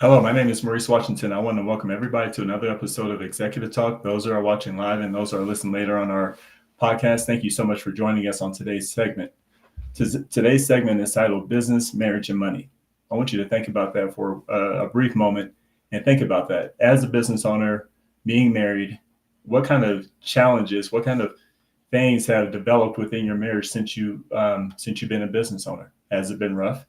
Hello, my name is Maurice Washington. I want to welcome everybody to another episode of Executive Talk. Those who are watching live and those who are listening later on our podcast, thank you so much for joining us on today's segment. Today's segment is titled Business, Marriage, and Money. I want you to think about that for a brief moment and think about that. As a business owner, being married, what kind of challenges, what kind of things have developed within your marriage since you've been a business owner? Has it been rough?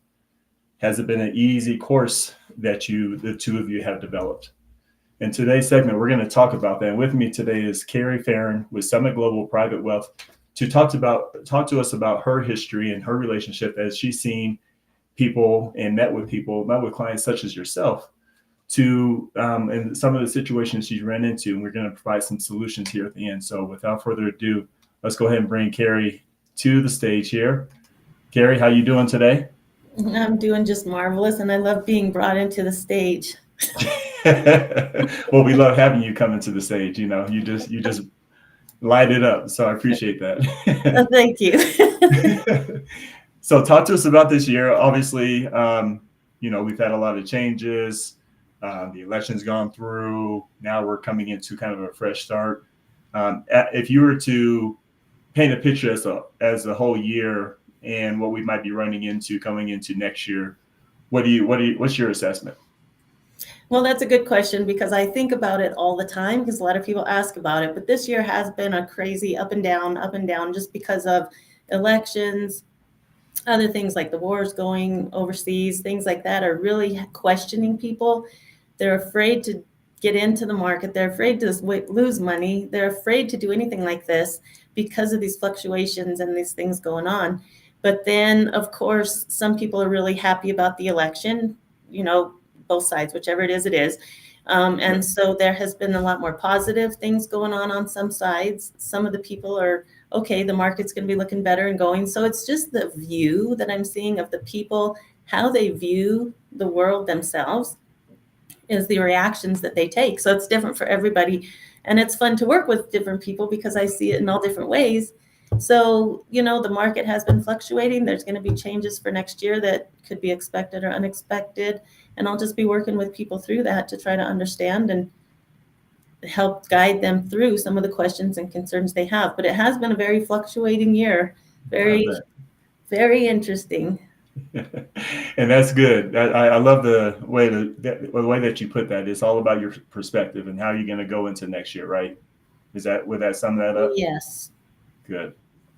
Has it been an easy course that the two of you have developed? In today's segment, we're going to talk about that. And with me today is Kerri Farren with Summit Global Private Wealth to talk to us about her history and her relationship as she's seen people and met with clients such as yourself and some of the situations she's ran into. And we're going to provide some solutions here at the end. So without further ado, let's go ahead and bring Kerri to the stage here. Kerri, how you doing today? I'm doing just marvelous, and I love being brought into the stage. Well, we love having you come into the stage. You just light it up. So I appreciate that. Thank you. So talk to us about this year. Obviously, we've had a lot of changes. The election's gone through. Now we're coming into kind of a fresh start. If you were to paint a picture as a whole year and what we might be running into coming into next year, what's your assessment? Well, that's a good question because I think about it all the time because a lot of people ask about it. But this year has been a crazy up and down, just because of elections, other things like the wars going overseas, things like that are really questioning people. They're afraid to get into the market. They're afraid to lose money. They're afraid to do anything like this because of these fluctuations and these things going on. But then, of course, some people are really happy about the election, both sides, whichever it is, it is. And so there has been a lot more positive things going on some sides. Some of the people are, okay, the market's going to be looking better and going. So it's just the view that I'm seeing of the people, how they view the world themselves is the reactions that they take. So it's different for everybody. And it's fun to work with different people because I see it in all different ways. So, the market has been fluctuating. There's going to be changes for next year that could be expected or unexpected. And I'll just be working with people through that to try to understand and help guide them through some of the questions and concerns they have. But it has been a very fluctuating year. Very, very interesting. And that's good. I love the way that you put that. It's all about your perspective and how you're going to go into next year, right? Would that sum that up? Yes. Good.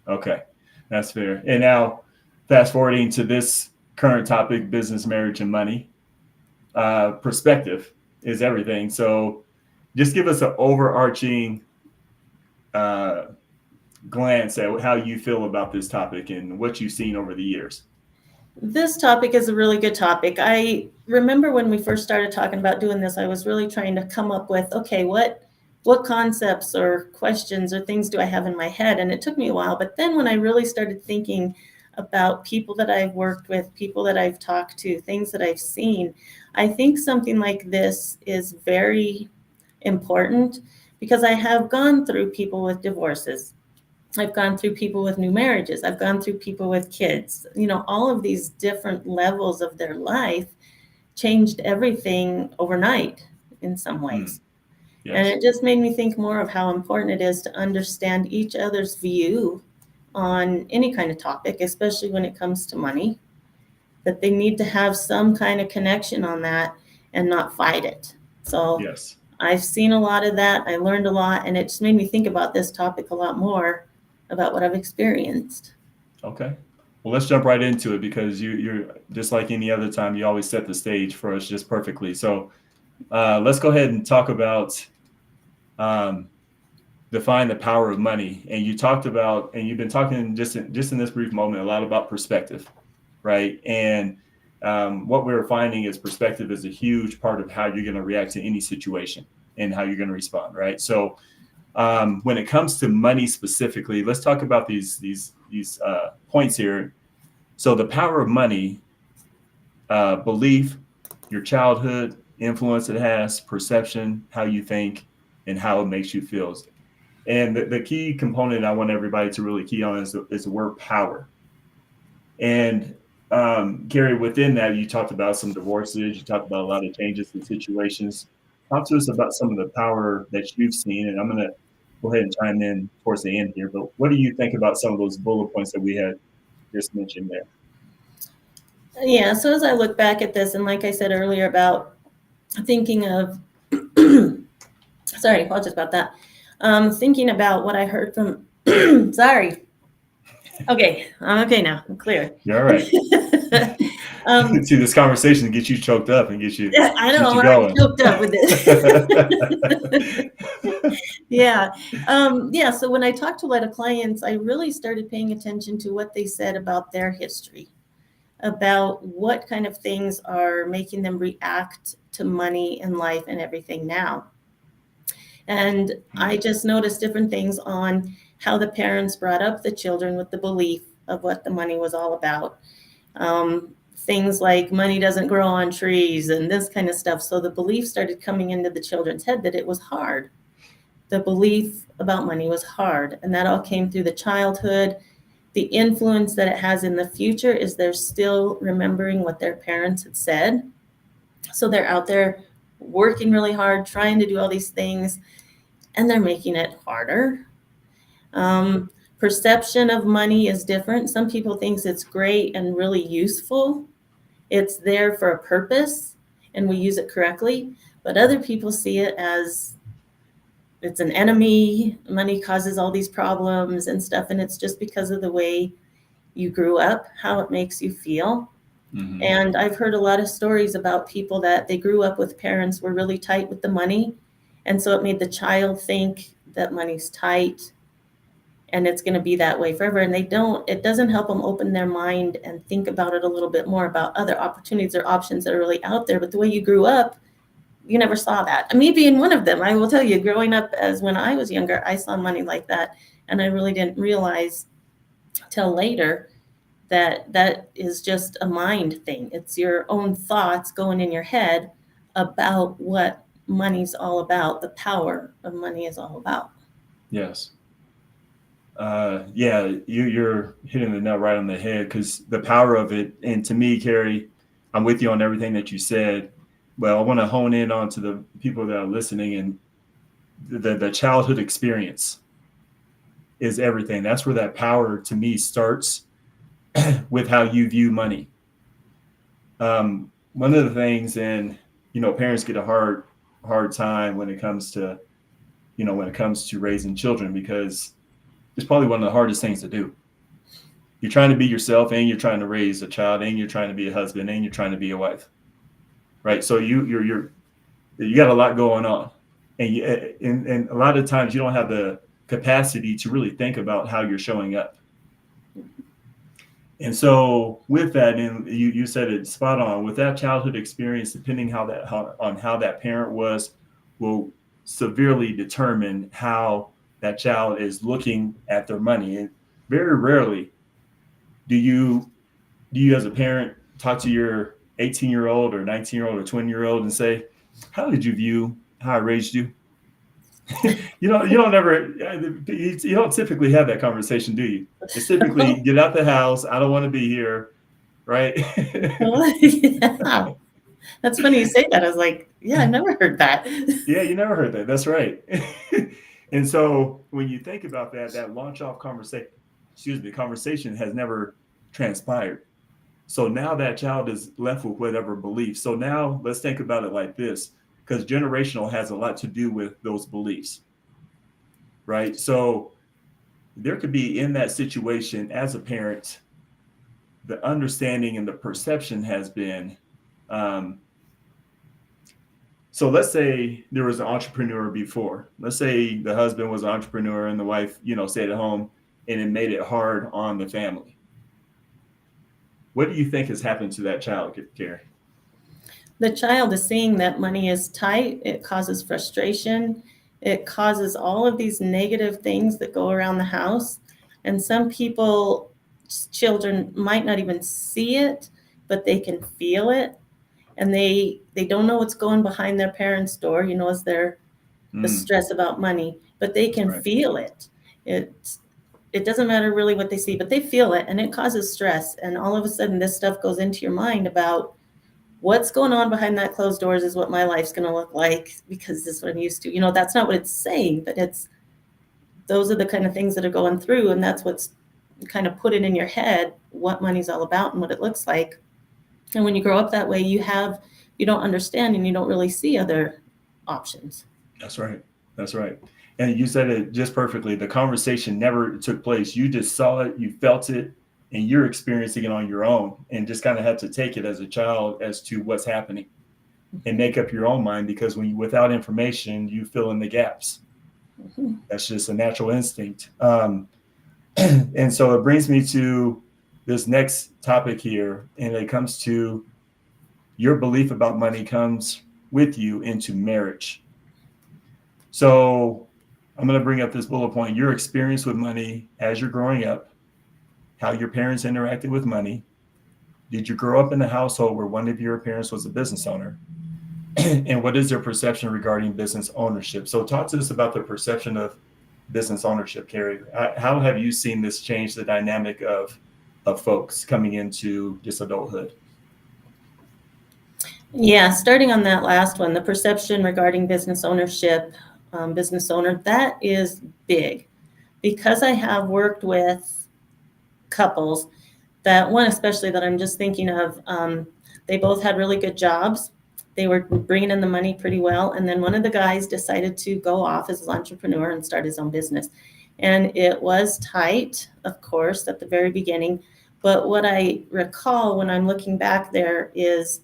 Okay, that's fair. And now, fast forwarding to this current topic, business, marriage, and money. Perspective is everything. So, just give us an overarching glance at how you feel about this topic and what you've seen over the years. This topic is a really good topic. I remember when we first started talking about doing this, I was really trying to come up with, okay, what concepts or questions or things do I have in my head? And it took me a while. But then when I really started thinking about people that I've worked with, people that I've talked to, things that I've seen, I think something like this is very important because I have gone through people with divorces. I've gone through people with new marriages. I've gone through people with kids. All of these different levels of their life changed everything overnight in some ways. Yes. And it just made me think more of how important it is to understand each other's view on any kind of topic, especially when it comes to money, that they need to have some kind of connection on that and not fight it. So yes. I've seen a lot of that. I learned a lot, and it just made me think about this topic a lot more about what I've experienced. Okay. Well, let's jump right into it because you're just like any other time, you always set the stage for us just perfectly. So let's go ahead and talk about define the power of money. And you talked about, and you've been talking just in this brief moment, a lot about perspective, right? And what we're finding is perspective is a huge part of how you're going to react to any situation and how you're going to respond, right? So when it comes to money specifically, let's talk about these points here. So the power of money, belief, your childhood, influence it has, perception, how you think, and how it makes you feel. And the key component I want everybody to really key on is the word power. And Kerri, within that, you talked about some divorces, you talked about a lot of changes in situations. Talk to us about some of the power that you've seen, and I'm going to go ahead and chime in towards the end here. But what do you think about some of those bullet points that we had just mentioned there? Yeah, so as I look back at this, and like I said earlier about thinking of, sorry, apologies about that. Thinking about what I heard from, sorry. Okay, I'm okay now. I'm clear. You're all right. See, this conversation gets you choked up and gets you I know, I'm already going. choked up with this. Yeah. Yeah. So when I talked to a lot of clients, I really started paying attention to what they said about their history, about what kind of things are making them react to money and life and everything now. And I just noticed different things on how the parents brought up the children with the belief of what the money was all about. Things like money doesn't grow on trees and this kind of stuff. So the belief started coming into the children's head that it was hard. The belief about money was hard. And that all came through the childhood. The influence that it has in the future is they're still remembering what their parents had said. So they're out there working really hard, trying to do all these things, and they're making it harder. Perception of money is different. Some people think it's great and really useful. It's there for a purpose and we use it correctly. But other people see it as it's an enemy. Money causes all these problems and stuff. And it's just because of the way you grew up, how it makes you feel. Mm-hmm. And I've heard a lot of stories about people that they grew up with parents were really tight with the money. And so it made the child think that money's tight and it's going to be that way forever. And it doesn't help them open their mind and think about it a little bit more about other opportunities or options that are really out there. But the way you grew up, you never saw that. Me being one of them, I will tell you, growing up as when I was younger, I saw money like that. And I really didn't realize till later that that is just a mind thing. It's your own thoughts going in your head about what money's all about, the power of money is all about. Yes. Yeah, you're hitting the nail right on the head because the power of it. And to me, Kerri, I'm with you on everything that you said. Well, I want to hone in on to the people that are listening, and the childhood experience is everything. That's where that power to me starts with how you view money. One of the things, and parents get a hard time when it comes to raising children, because it's probably one of the hardest things to do. You're trying to be yourself, and you're trying to raise a child, and you're trying to be a husband, and you're trying to be a wife, right? So you got a lot going on, and a lot of times you don't have the capacity to really think about how you're showing up. And so with that, and you said it spot on, with that childhood experience, depending on how that parent was, will severely determine how that child is looking at their money. And very rarely do you as a parent talk to your 18-year-old or 19-year-old or 20-year-old and say, how did you view how I raised you? You don't typically have that conversation, do you? It's typically get out the house. I don't want to be here. Right. Yeah. That's funny you say that. I was like, yeah, I never heard that. Yeah, you never heard that. That's right. And so when you think about that launch off conversation has never transpired. So now that child is left with whatever beliefs. So now let's think about it like this, because generational has a lot to do with those beliefs, right? So there could be in that situation as a parent, the understanding and the perception has been, so let's say there was an entrepreneur before. Let's say the husband was an entrepreneur and the wife, stayed at home, and it made it hard on the family. What do you think has happened to that child, Kerri? The child is seeing that money is tight. It causes frustration. It causes all of these negative things that go around the house. And some children might not even see it, but they can feel it. And they don't know what's going behind their parents' door, as the stress about money, but they can feel it. it doesn't matter really what they see, but they feel it, and it causes stress. And all of a sudden this stuff goes into your mind about what's going on behind that closed doors is what my life's going to look like, because this is what I'm used to. That's not what it's saying, but those are the kind of things that are going through, and that's what's kind of put it in your head, what money's all about and what it looks like. And when you grow up that way, you don't understand, and you don't really see other options. That's right. That's right. And you said it just perfectly. The conversation never took place. You just saw it, you felt it, and you're experiencing it on your own, and just kind of had to take it as a child as to what's happening and make up your own mind, because without information, you fill in the gaps. Mm-hmm. That's just a natural instinct. And so it brings me to this next topic here, and it comes to your belief about money comes with you into marriage. So I'm going to bring up this bullet point: your experience with money as you're growing up, how your parents interacted with money. Did you grow up in a household where one of your parents was a business owner? And what is their perception regarding business ownership? So talk to us about the perception of business ownership, Kerri. How have you seen this change the dynamic of folks coming into just adulthood? Yeah, starting on that last one, the perception regarding business ownership, business owner, that is big, because I have worked with couples, that one especially that I'm just thinking of, they both had really good jobs. They were bringing in the money pretty well. And then one of the guys decided to go off as an entrepreneur and start his own business. And it was tight, of course, at the very beginning. But what I recall when I'm looking back there is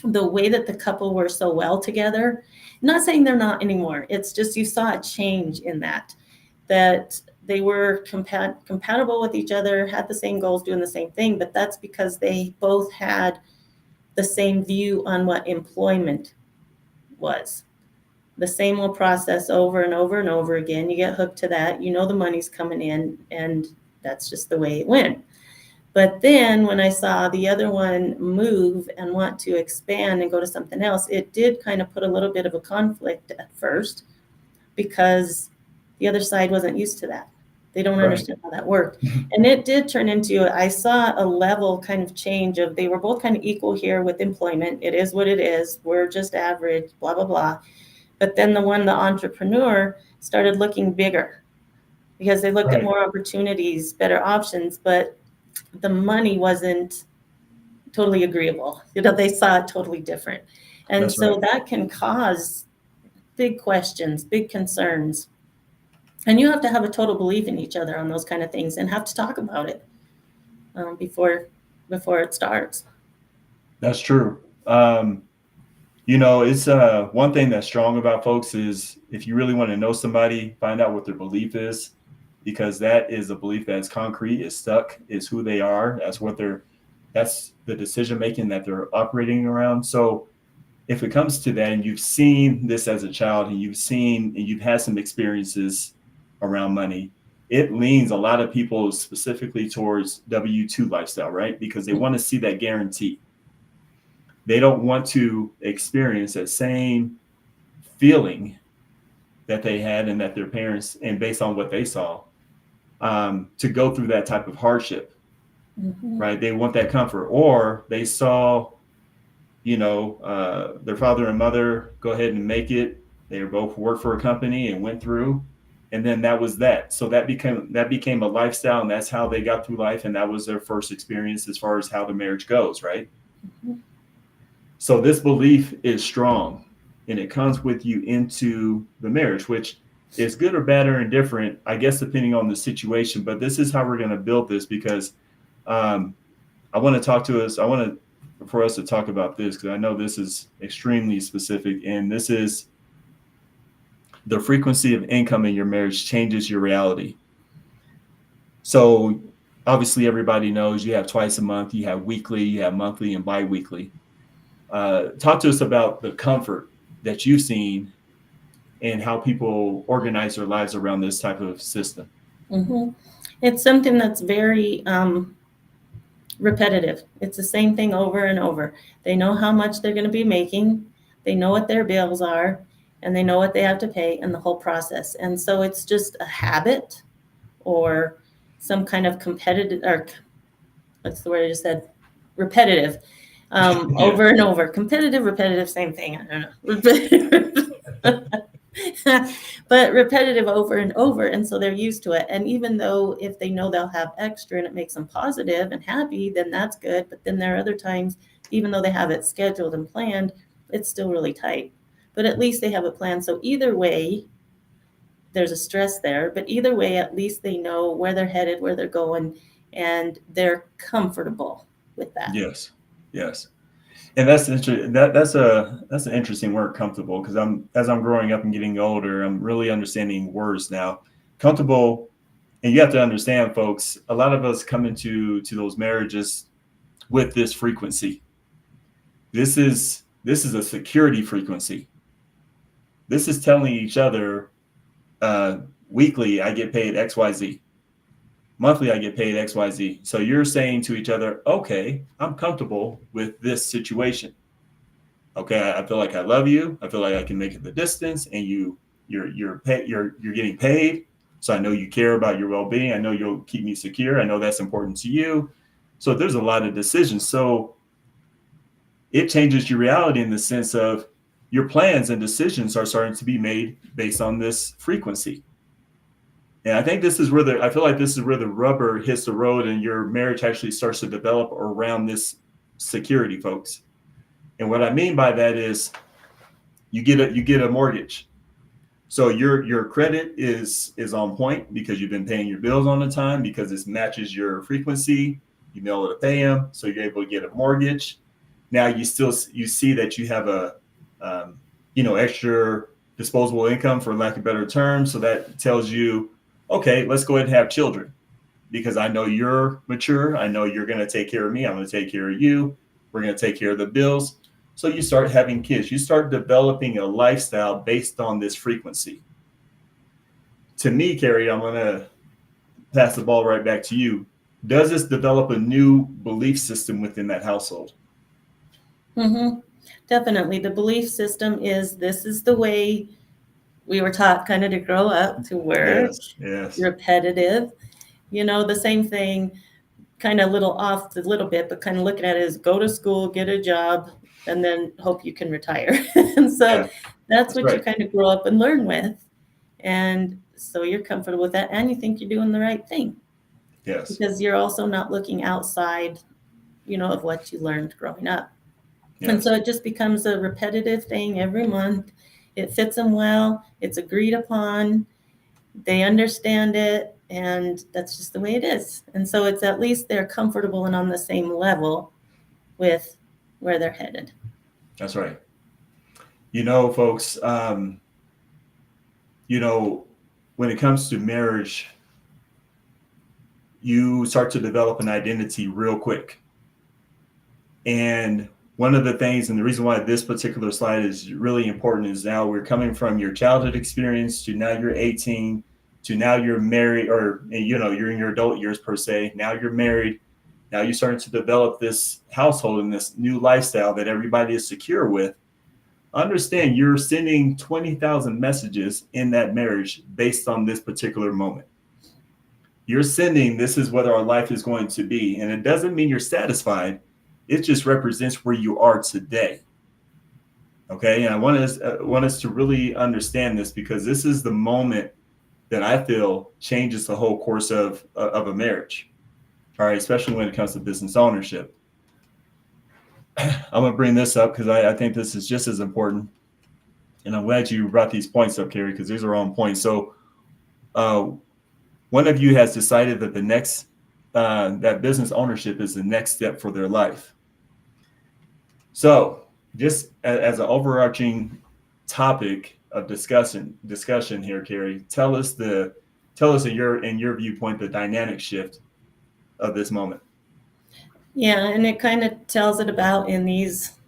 the way that the couple were so well together. I'm not saying they're not anymore. It's just you saw a change in that they were compatible with each other, had the same goals, doing the same thing. But that's because they both had the same view on what employment was. The same old process over and over and over again. You get hooked to that. The money's coming in, and that's just the way it went. But then when I saw the other one move and want to expand and go to something else, it did kind of put a little bit of a conflict at first, because the other side wasn't used to that. They don't understand how that worked. And it did turn into, I saw a level kind of change of, they were both kind of equal here with employment. It is what it is. We're just average, blah, blah, blah. But then the entrepreneur, started looking bigger, because they looked at more opportunities, better options, but the money wasn't totally agreeable. They saw it totally different. And that can cause big questions, big concerns. And you have to have a total belief in each other on those kind of things, and have to talk about it before it starts. That's true. It's one thing that's strong about folks is, if you really want to know somebody, find out what their belief is, because that is a belief that's concrete, is stuck, is who they are. That's the decision making that they're operating around. So if it comes to that, and you've seen this as a child, and you've had some experiences around money, it leans a lot of people specifically towards W-2 lifestyle, right? Because they want to see that guarantee. They don't want to experience that same feeling that they had and that their parents, and based on what they saw, to go through that type of hardship, right? They want that comfort. Or they saw, their father and mother go ahead and make it. They both worked for a company and went through, and then that was that. So that became a lifestyle, and that's how they got through life, and that was their first experience as far as how the marriage goes, right? Mm-hmm. So this belief is strong, and it comes with you into the marriage, which is good or bad or indifferent, I guess, depending on the situation. But this is how we're going to build this, because I want for us to talk about this, because I know this is extremely specific, and this is the frequency of income in your marriage changes your reality. So obviously everybody knows you have twice a month, you have weekly, you have monthly and biweekly. Talk to us about the comfort that you've seen and how people organize their lives around this type of system. Mm-hmm. It's something that's very repetitive. It's the same thing over and over. They know how much they're going to be making. They know what their bills are, and they know what they have to pay, and the whole process. And so it's just a habit, or some kind of competitive, or what's the word I just said? Repetitive. Yeah. Over and over. Competitive, repetitive, same thing. I don't know. But repetitive over and over. And so they're used to it. And even though if they know they'll have extra and it makes them positive and happy, then that's good. But then there are other times, even though they have it scheduled and planned, it's still really tight. But at least they have a plan. So either way, there's a stress there. But either way, at least they know where they're headed, where they're going, and they're comfortable with that. Yes. Yes. And that's interesting. That's an interesting word, comfortable, because as I'm growing up and getting older, I'm really understanding words now. Comfortable, and you have to understand, folks. A lot of us come into those marriages with this frequency. This is a security frequency. This is telling each other, weekly I get paid XYZ. Monthly I get paid XYZ. So you're saying to each other, okay, I'm comfortable with this situation. Okay, I feel like I love you. I feel like I can make it the distance, and you're getting paid. So I know you care about your well-being. I know you'll keep me secure. I know that's important to you. So there's a lot of decisions. So it changes your reality in the sense of your plans and decisions are starting to be made based on this frequency. And I think I feel like this is where the rubber hits the road and your marriage actually starts to develop around this security, folks. And what I mean by that is you get a mortgage. So your credit is on point because you've been paying your bills on the time, because this matches your frequency. You've been able to pay them, so you're able to get a mortgage. Now you see that you have a extra disposable income, for lack of better terms. So that tells you, okay, let's go ahead and have children, because I know you're mature. I know you're going to take care of me. I'm going to take care of you. We're going to take care of the bills. So you start having kids. You start developing a lifestyle based on this frequency. To me, Kerri, I'm going to pass the ball right back to you. Does this develop a new belief system within that household? Mm-hmm. Definitely. The belief system is, this is the way we were taught kind of to grow up, to work. Yes. Repetitive. The same thing, kind of a little bit, but kind of looking at it as go to school, get a job, and then hope you can retire. And so that's what right. you kind of grow up and learn with. And so you're comfortable with that, and you think you're doing the right thing. Yes. Because you're also not looking outside, of what you learned growing up. Yes. And so it just becomes a repetitive thing every month. It fits them well. It's agreed upon. They understand it. And that's just the way it is. And so it's at least they're comfortable and on the same level with where they're headed. That's right. Folks, when it comes to marriage, you start to develop an identity real quick. And one of the things, and the reason why this particular slide is really important, is now we're coming from your childhood experience to now you're 18, to now you're married, or you're in your adult years per se. Now you're married. Now you're starting to develop this household and this new lifestyle that everybody is secure with. Understand, you're sending 20,000 messages in that marriage based on this particular moment. You're sending, this is what our life is going to be. And it doesn't mean you're satisfied. It just represents where you are today. Okay. And I want us to really understand this, because this is the moment that I feel changes the whole course of a marriage. All right. Especially when it comes to business ownership. I'm going to bring this up because I think this is just as important. And I'm glad you brought these points up, Kerri, because these are on point. So one of you has decided that that business ownership is the next step for their life. So just as an overarching topic of discussion here, Kerri, tell us in your viewpoint the dynamic shift of this moment. Yeah, and it kind of tells it about in these,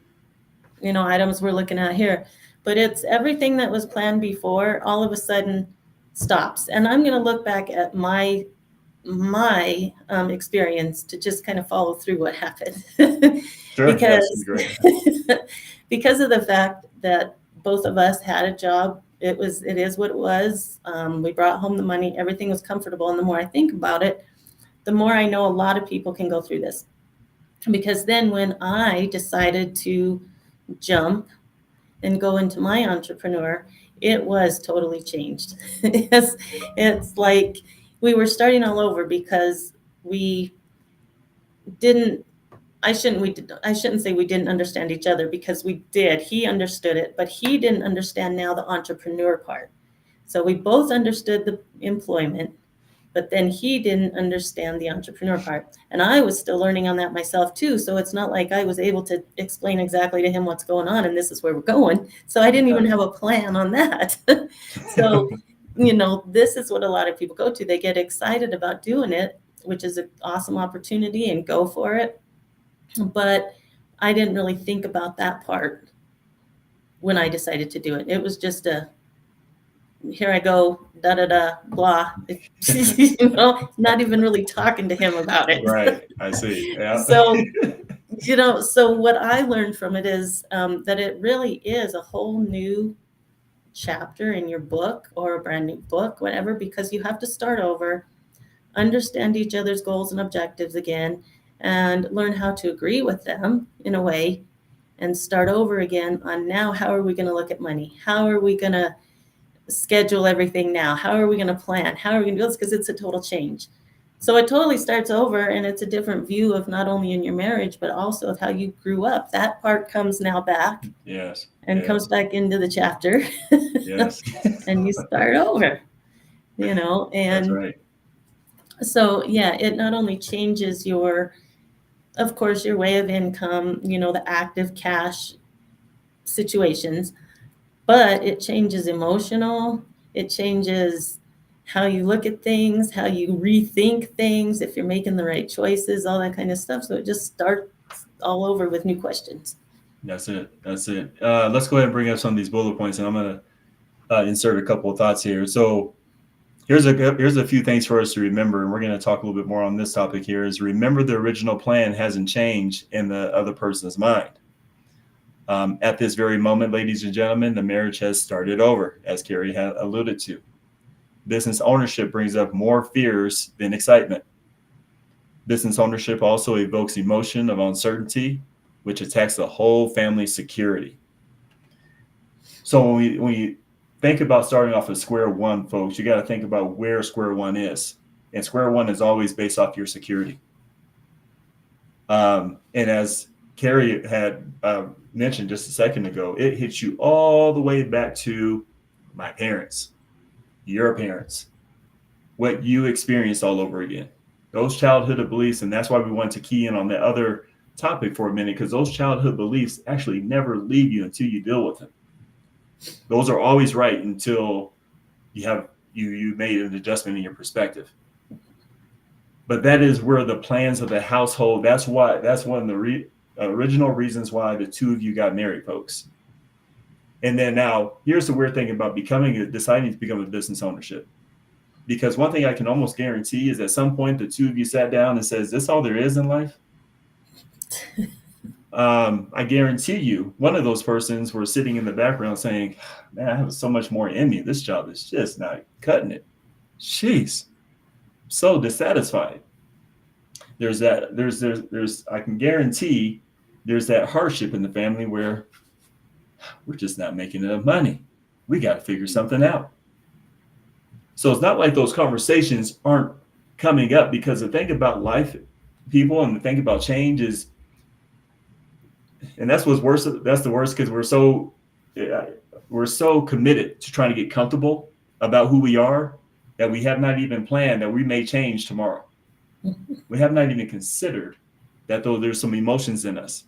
items we're looking at here. But it's everything that was planned before all of a sudden stops. And I'm going to look back at my experience to just kind of follow through what happened. Sure, because of the fact that both of us had a job it is what it was. We brought home the money. Everything was comfortable. And the more I think about it, the more I know a lot of people can go through this. Because then when I decided to jump and go into my entrepreneur, it was totally changed. It's like we were starting all over because we didn't I shouldn't say we didn't understand each other, because we did. He understood it, but he didn't understand now the entrepreneur part. So we both understood the employment, but then he didn't understand the entrepreneur part. And I was still learning on that myself too. So it's not like I was able to explain exactly to him what's going on and this is where we're going. So I didn't even have a plan on that. So, this is what a lot of people go to. They get excited about doing it, which is an awesome opportunity, and go for it. But I didn't really think about that part when I decided to do it. It was just here I go, da da da, blah. Not even really talking to him about it. Right. I see. Yeah. So what I learned from it is that it really is a whole new chapter in your book, or a brand new book, whatever, because you have to start over, understand each other's goals and objectives again, and learn how to agree with them in a way, and start over again on now, how are we going to look at money? How are we going to schedule everything now? How are we going to plan? How are we going to do this? Because it's a total change. So it totally starts over, and it's a different view of not only in your marriage, but also of how you grew up. That part comes now back. Yes. And comes back into the chapter. Yes. And you start over, and That's right. So yeah, it not only changes of course, your way of income, the active cash situations, but it changes emotional. It changes how you look at things, how you rethink things, if you're making the right choices, all that kind of stuff. So it just starts all over with new questions. That's it. Let's go ahead and bring up some of these bullet points, and I'm going to insert a couple of thoughts here. So here's a few things for us to remember, and we're going to talk a little bit more on this topic here. Is remember, the original plan hasn't changed in the other person's mind. At this very moment, ladies and gentlemen, the marriage has started over, as Kerri had alluded to. Business ownership brings up more fears than excitement. Business ownership also evokes emotion of uncertainty, which attacks the whole family's security. So when we think about starting off at square one, folks, you got to think about where square one is. And square one is always based off your security. And as Kerri had mentioned just a second ago, it hits you all the way back to my parents, your parents, what you experienced all over again. Those childhood beliefs, and that's why we want to key in on the other topic for a minute, because those childhood beliefs actually never leave you until you deal with them. Those are always right until you made an adjustment in your perspective. But that is where the plans of the household, that's one of the original reasons why the two of you got married, folks. And then now, here's the weird thing about deciding to become a business ownership. Because one thing I can almost guarantee is at some point the two of you sat down and says, "This all there is in life?" I guarantee you one of those persons were sitting in the background saying, "Man, I have so much more in me. This job is just not cutting it. Jeez, so dissatisfied." There's I can guarantee there's that hardship in the family where we're just not making enough money. We got to figure something out. So it's not like those conversations aren't coming up, because the thing about life, people, and the thing about change is, and that's what's worse. That's the worst, because we're so committed to trying to get comfortable about who we are that we have not even planned that we may change tomorrow. We have not even considered that though there's some emotions in us.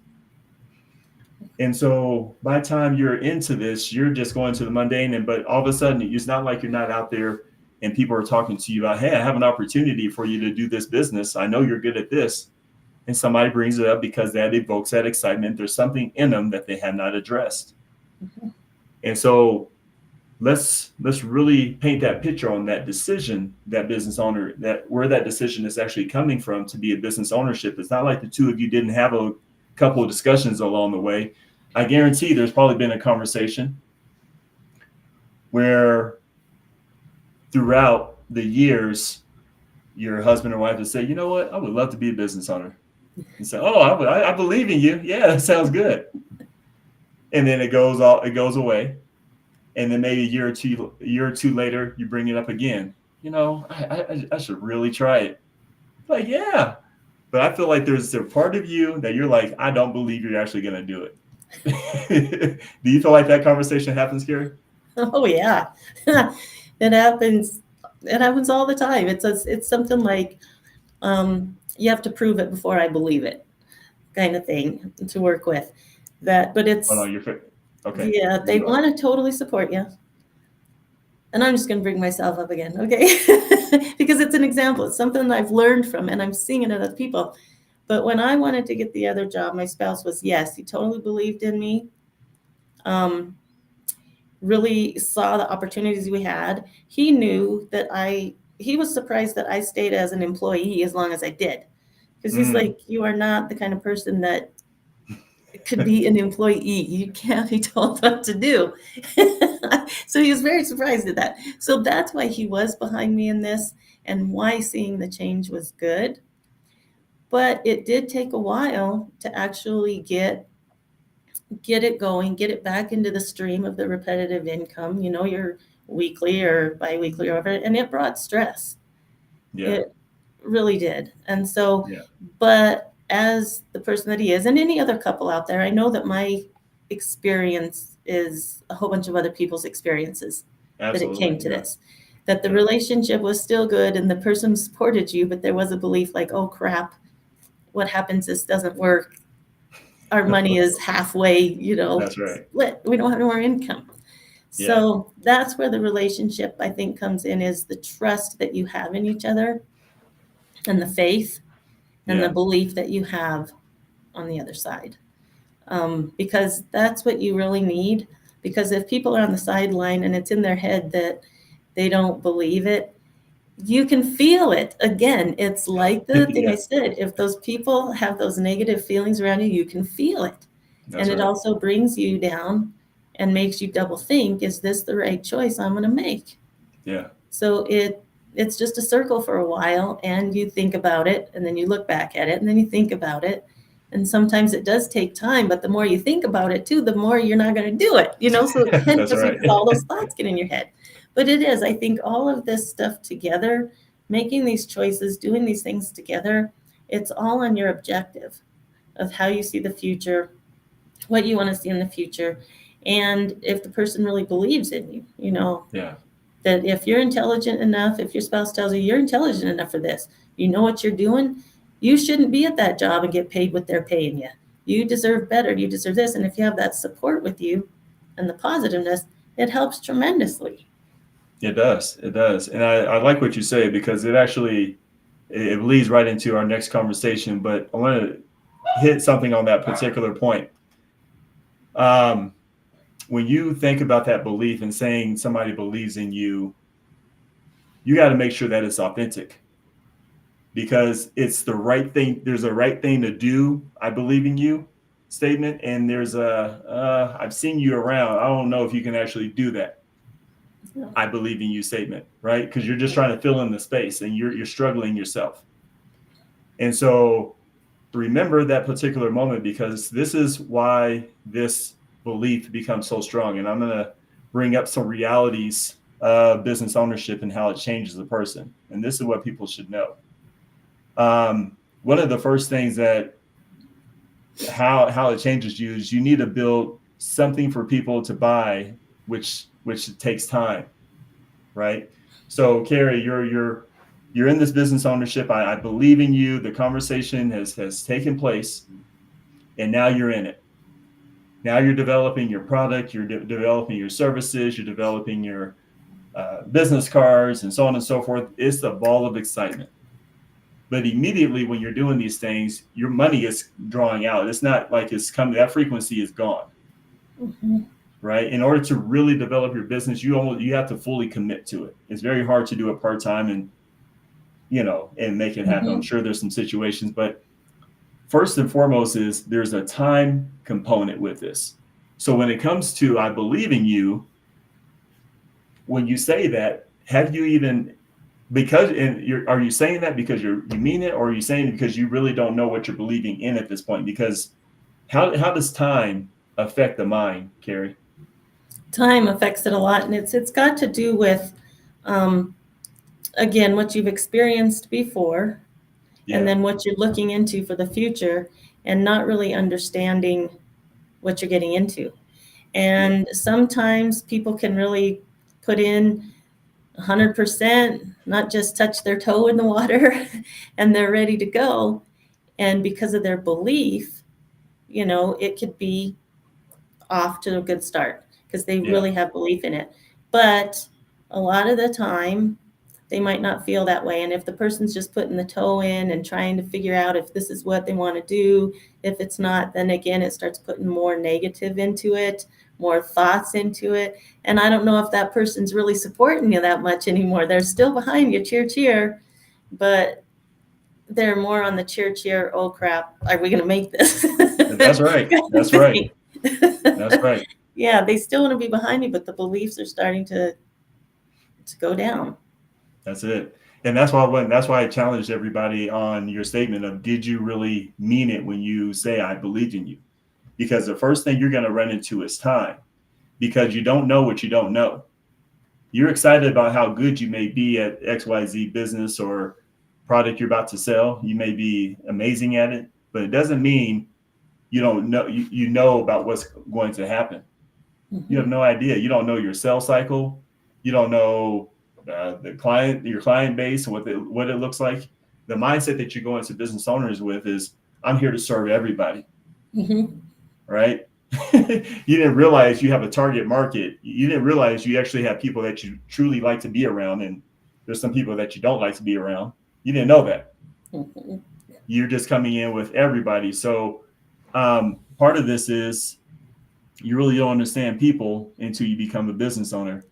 And so by the time you're into this, you're just going to the mundane, but all of a sudden it's not like you're not out there and people are talking to you about, "Hey, I have an opportunity for you to do this business. I know you're good at this." And somebody brings it up because that evokes that excitement. There's something in them that they have not addressed. Mm-hmm. And so let's really paint that picture on that decision, that business owner, that where that decision is actually coming from to be a business ownership. It's not like the two of you didn't have a couple of discussions along the way. I guarantee there's probably been a conversation where throughout the years, your husband or wife would say, you know what, I would love to be a business owner. And say, oh, I believe in you. Yeah, that sounds good. And then it goes away. And then maybe a year or two later, you bring it up again. You know, I should really try it. Like, yeah. But I feel like there's a part of you that you're like, I don't believe you're actually going to do it. Do you feel like that conversation happens, Kerri? Oh yeah, it happens. It happens all the time. It's something like you have to prove it before I believe it, kind of thing to work with. That, but Oh, no, it's okay. yeah, they You go. want to totally support you. And I'm just going to bring myself up again, okay? Because it's an example. It's something I've learned from, and I'm seeing it in other people. But when I wanted to get the other job, my spouse was yes, he totally believed in me. Um, really saw the opportunities we had. He knew that he was surprised that I stayed as an employee as long as I did. Because he's Mm, like, you are not the kind of person that could be an employee. You can't be told what to do. So he was very surprised at that. So that's why he was behind me in this and why seeing the change was good. But it did take a while to actually get it going, get it back into the stream of the repetitive income, your weekly or biweekly or whatever, and it brought stress. yeah. It really did. And so, Yeah. but as the person that he is, and any other couple out there, I know that my experience is a whole bunch of other people's experiences that it came Absolutely. to Yeah. this. That the Yeah. relationship was still good and the person supported you, but there was a belief like, oh crap, what happens? This doesn't work. Our money is halfway, That's right. split. We don't have more income. Yeah. So that's where the relationship, I think, comes in, is the trust that you have in each other and the faith and the Yeah. belief that you have on the other side. Because that's what you really need. Because if people are on the sideline and it's in their head that they don't believe it, you can feel it. Again, it's like the thing I Yeah. said. If those people have those negative feelings around you, you can feel it. That's And it right. also brings you down and makes you double think, is this the right choice I'm going to make? Yeah. So it's just a circle for a while, and you think about it, and then you look back at it, and then you think about it. And sometimes it does take time, but the more you think about it too, the more you're not going to do it, So it can, That's just right. because all those thoughts get in your head. But it is, I think, all of this stuff together, making these choices, doing these things together, it's all on your objective of how you see the future, what you want to see in the future, and if the person really believes in you, Yeah. that if you're intelligent enough, if your spouse tells you you're intelligent enough for this, you know what you're doing, you shouldn't be at that job and get paid what they're paying you. You deserve better. You deserve this. And if you have that support with you and the positiveness, it helps tremendously. It does. It does. And I like what you say, because it leads right into our next conversation. But I want to hit something on that particular point. Um, when you think about that belief and saying somebody believes in you, you got to make sure that it's authentic, because it's the right thing. There's a right thing to do. I believe in you statement. And there's I've seen you around. I don't know if you can actually do that. I believe in you statement, right? Because you're just trying to fill in the space and you're struggling yourself. And so remember that particular moment, because this is why this belief becomes so strong. And I'm going to bring up some realities of business ownership and how it changes a person. And this is what people should know. One of the first things that how it changes you is you need to build something for people to buy, which takes time, right? So Kerri, you're in this business ownership. I believe in you. The conversation has taken place, and now you're in it. Now you're developing your product, you're developing your services, you're developing your business cards, and so on and so forth. It's a ball of excitement. But immediately when you're doing these things, your money is drawing out. It's not like it's coming. That frequency is gone. Mm-hmm. Right? In order to really develop your business, you have to fully commit to it. It's very hard to do it part-time and make it happen. I'm Mm-hmm. sure there's some situations, but first and foremost is there's a time component with this. So when it comes to I believe in you, when you say that, have you even, because are you saying that because you mean it, or are you saying it because you really don't know what you're believing in at this point? Because how does time affect the mind, Kerri? Time affects it a lot, and it's got to do with, um, again, what you've experienced before, and Yeah, then what you're looking into for the future, and not really understanding what you're getting into. yeah, And sometimes people can really put in 100%, not just touch their toe in the water, and they're ready to go. And because of their belief, it could be off to a good start because they yeah, really have belief in it. But a lot of the time, they might not feel that way. And if the person's just putting the toe in and trying to figure out if this is what they want to do, if it's not, then again, it starts putting more negative into it, more thoughts into it. And I don't know if that person's really supporting you that much anymore. They're still behind you, cheer, cheer, but they're more on the cheer, cheer, oh crap, are we going to make this? that's right, Kind of that's right, thing. that's right. Yeah, they still want to be behind you, but the beliefs are starting to go down. That's it. And that's why I challenged everybody on your statement of, did you really mean it when you say I believed in you? Because the first thing you're going to run into is time, because you don't know what you don't know. You're excited about how good you may be at XYZ business or product you're about to sell. You may be amazing at it, but it doesn't mean you don't know you know about what's going to happen. You have Mhm. no idea. You don't know your sales cycle. You don't know your client base, and what it looks like. The mindset that you go into business owners with is, I'm here to serve everybody, Mhm. right? You didn't realize you have a target market. You didn't realize you actually have people that you truly like to be around, and there's some people that you don't like to be around. You didn't know that. Mhm. You're just coming in with everybody. So part of this is, you really don't understand people until you become a business owner.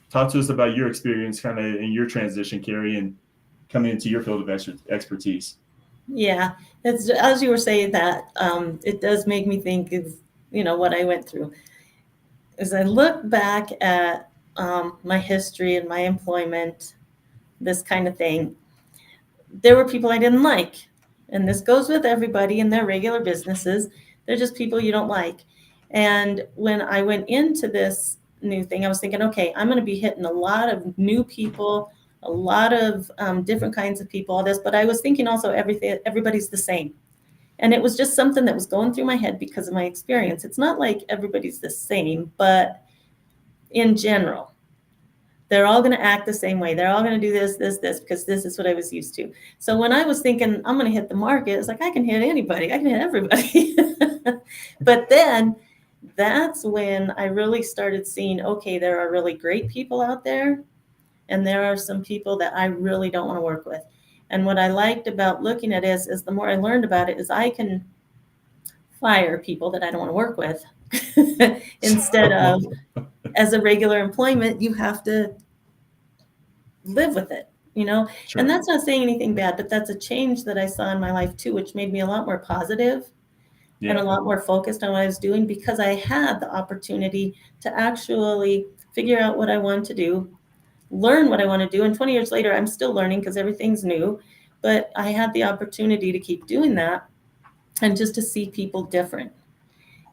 Talk to us about your experience kind of in your transition, Kerri, and coming into your field of expertise. Yeah, it's as you were saying that, it does make me think of what I went through. As I look back at my history and my employment, this kind of thing, there were people I didn't like, and this goes with everybody in their regular businesses. They're just people you don't like. And when I went into this new thing, I was thinking, okay, I'm going to be hitting a lot of new people, a lot of different kinds of people, all this. But I was thinking also everybody's the same. And it was just something that was going through my head because of my experience. It's not like everybody's the same, but in general, they're all going to act the same way. They're all going to do this, because this is what I was used to. So when I was thinking I'm going to hit the market, it's like, I can hit anybody. I can hit everybody. But then that's when I really started seeing, okay, there are really great people out there, and there are some people that I really don't want to work with. And what I liked about looking at it is the more I learned about it, is I can fire people that I don't want to work with. Instead of, So, as a regular employment, you have to live with it. And sure. that's not saying anything bad, but that's a change that I saw in my life too, which made me a lot more positive and a Yeah, lot more focused on what I was doing, because I had the opportunity to actually figure out what I wanted to do, learn what I want to do. And 20 years later, I'm still learning because everything's new, but I had the opportunity to keep doing that and just to see people different.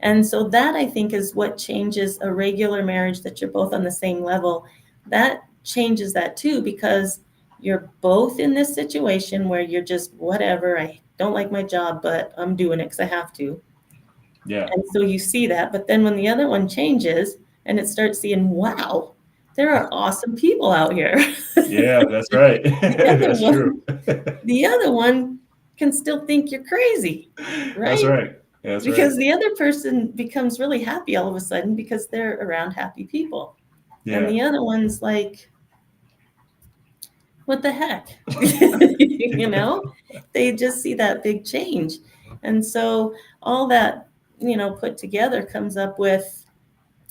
And so that, I think, is what changes a regular marriage, that you're both on the same level. That changes that too, because you're both in this situation where you're just, whatever, I don't like my job, but I'm doing it because I have to. yeah, And so you see that. But then when the other one changes and it starts seeing, wow, there are awesome people out here. yeah. That's right. the other That's true. one, the other one can still think you're crazy, That's right? right. That's right. Because the other person becomes really happy all of a sudden because they're around happy people. And Yeah. the other one's like, what the heck? They just see that big change. And so all that, put together comes up with